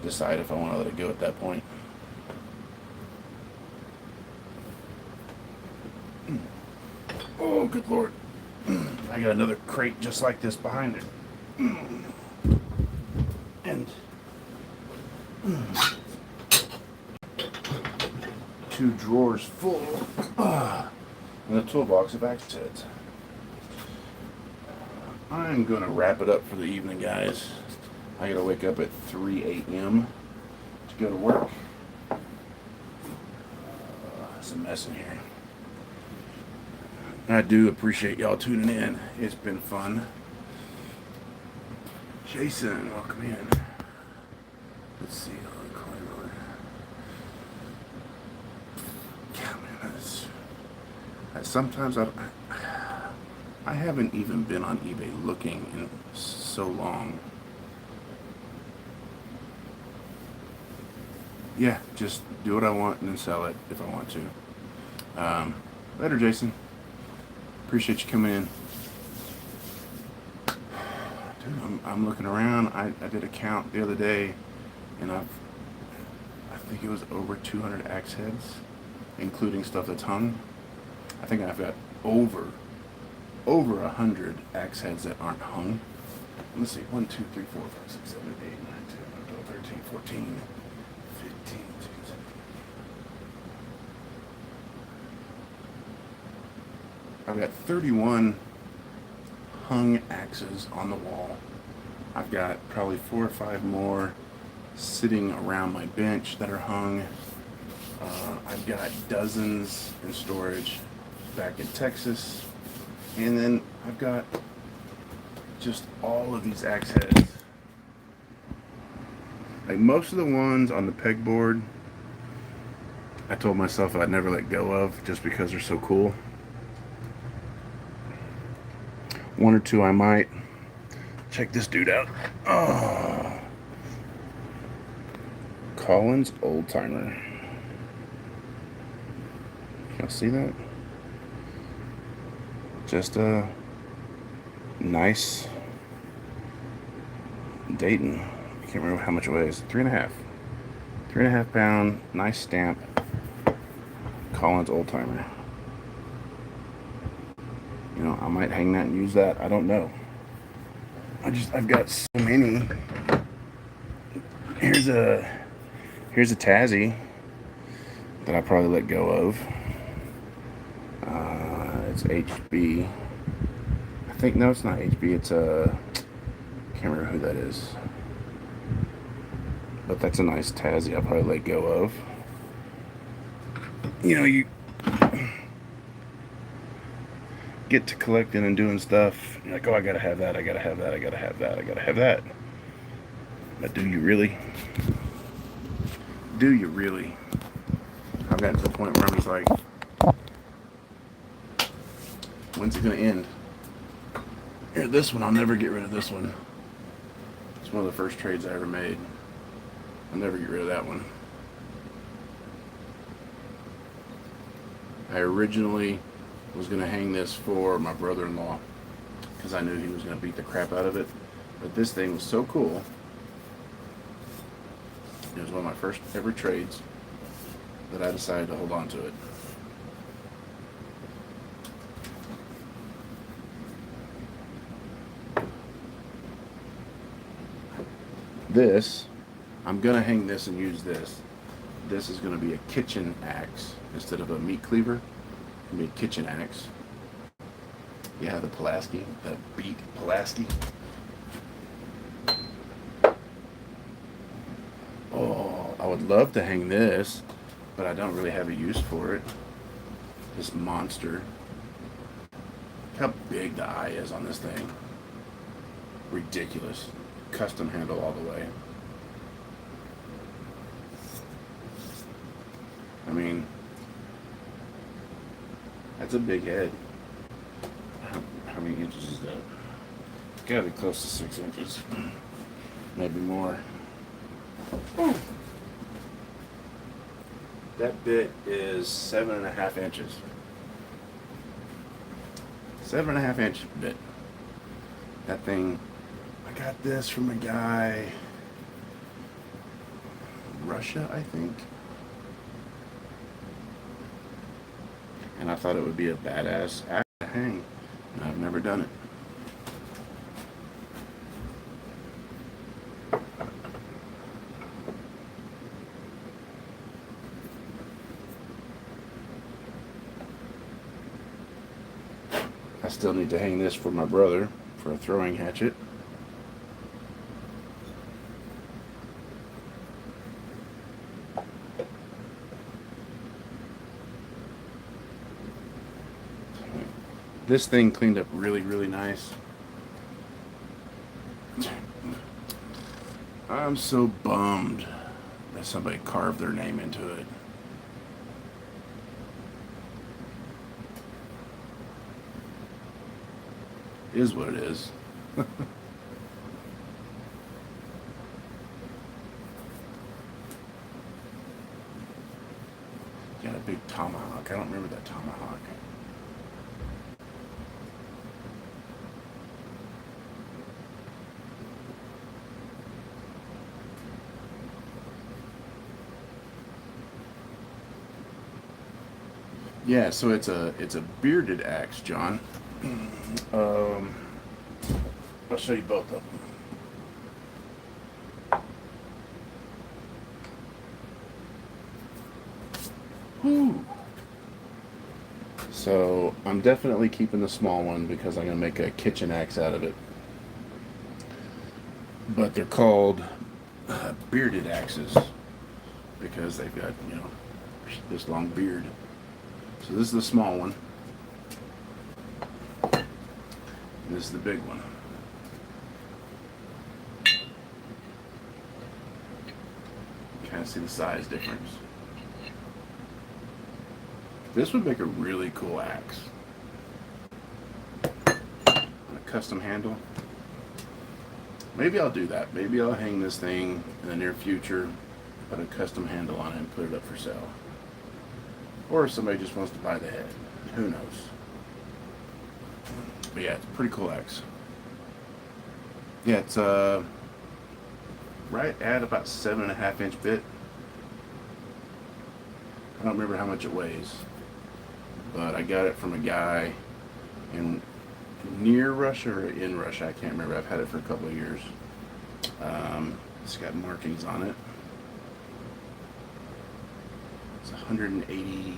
decide if I want to let it go at that point. Oh, good Lord. I got another crate just like this behind it. And 2 drawers full and a toolbox of axe heads. I'm going to wrap it up for the evening, guys. I got to wake up at 3 a.m. to go to work. It's a mess in here. I do appreciate y'all tuning in. It's been fun. Jason, welcome in. Let's see. Yeah, man, sometimes I haven't even been on eBay looking in so long. Yeah, just do what I want and then sell it if I want to. Later, Jason. Appreciate you coming in. Dude, I'm looking around. I did a count the other day, and I think it was over 200 axe heads, including stuff that's hung. I think I've got over 100 axe heads that aren't hung. Let's see, 1, 2, 3, 4, 5, 6, 7, 8, 9, 10, 11, 12, 13, 14, 15, 16. I've got 31 hung axes on the wall. I've got probably 4 or 5 more sitting around my bench that are hung. I've got dozens in storage back in Texas. And then I've got just all of these axe heads. Like most of the ones on the pegboard, I told myself I'd never let go of just because they're so cool. 1 or 2 I might. Check this dude out. Oh. Collins Old Timer. Y'all see that? Just a nice Dayton. I can't remember how much it weighs. 3.5. 3.5 pound, nice stamp. Collins Old Timer. You know, I might hang that and use that. I don't know. I've got so many. Here's a Tassie that I probably let go of. It's HB. I think, no, it's not HB. It's can't remember who that is. But that's a nice Tassie I'll probably let go of. You know, you get to collecting and doing stuff, you're like, oh, I gotta have that, I gotta have that, I gotta have that, I gotta have that. But do you really? Do you really? I've gotten to the point where I'm just like, when's it gonna end? Here, this one, I'll never get rid of this one. It's one of the first trades I ever made. I'll never get rid of that one. I originally was going to hang this for my brother-in-law because I knew he was going to beat the crap out of it. But this thing was so cool. It was one of my first ever trades that I decided to hold on to it. This, I'm going to hang this and use this. This is going to be a kitchen axe instead of a meat cleaver. It's going to be a kitchen axe. Yeah, the Pulaski, the beat Pulaski. Oh, I would love to hang this, but I don't really have a use for it. This monster. Look how big the eye is on this thing. Ridiculous. Custom handle all the way. I mean, that's a big head. How many inches is that? It's gotta be close to 6 inches. Maybe more. Ooh. That bit is 7.5 inches. 7.5 inch bit. That thing, I got this from a guy, Russia, I think. And I thought it would be a badass axe to hang. And I've never done it. still need to hang this for my brother for a throwing hatchet. This thing cleaned up really, really nice. I'm so bummed that somebody carved their name into it. Is what it is. Got a big tomahawk. I don't remember that tomahawk. Yeah, so it's a bearded axe, John. I'll show you both of them. Whew. So I'm definitely keeping the small one because I'm gonna make a kitchen axe out of it. But they're called bearded axes because they've got, you know, this long beard. So this is the small one. And this is the big one. Kind of see the size difference. This would make a really cool axe. A custom handle. Maybe I'll do that. Maybe I'll hang this thing in the near future, put a custom handle on it and put it up for sale. Or if somebody just wants to buy the head. Who knows? But yeah, it's a pretty cool axe. Yeah, it's right at about 7.5-inch bit. I don't remember how much it weighs, but I got it from a guy in near Russia or in Russia. I can't remember. I've had it for a couple of years. It's got markings on it. It's 180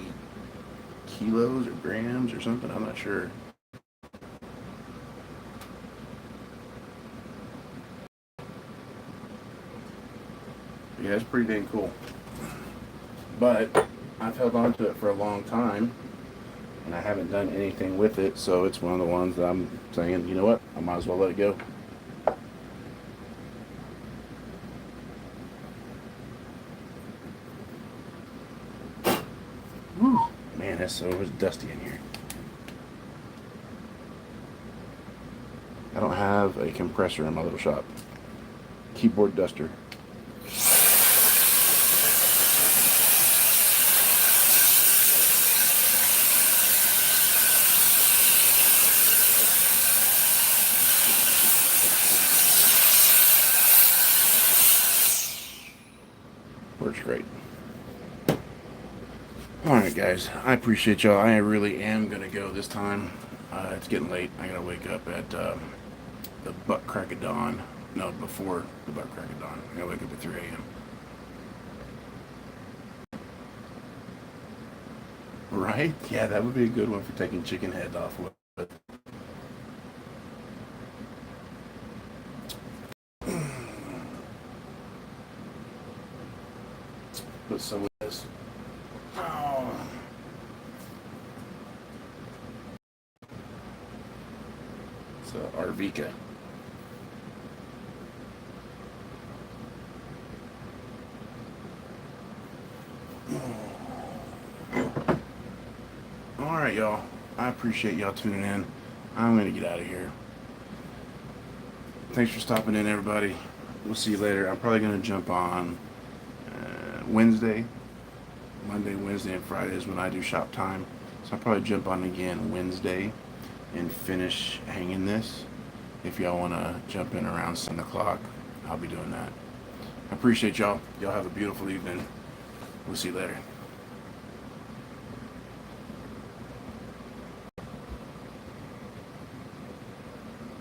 kilos or grams or something. I'm not sure. Yeah, it's pretty dang cool. But I've held on to it for a long time, and I haven't done anything with it, so it's one of the ones that I'm saying, you know what, I might as well let it go. Whew. Man, that's so dusty in here. I don't have a compressor in my little shop. Keyboard duster. Works great. Alright guys, I appreciate y'all. I really am going to go this time. It's getting late. I got to wake up at the butt crack of dawn. No, before the butt crack of dawn. I got to wake up at 3 a.m. Right? Yeah, that would be a good one for taking chicken heads off with. Put some of this. Oh. It's a Arvika. Alright, y'all. I appreciate y'all tuning in. I'm going to get out of here. Thanks for stopping in, everybody. We'll see you later. I'm probably going to jump on Wednesday. Monday, Wednesday, and Friday is when I do shop time. So I'll probably jump on again Wednesday and finish hanging this. If y'all want to jump in around 7 o'clock, I'll be doing that. I appreciate y'all. Y'all have a beautiful evening. We'll see you later.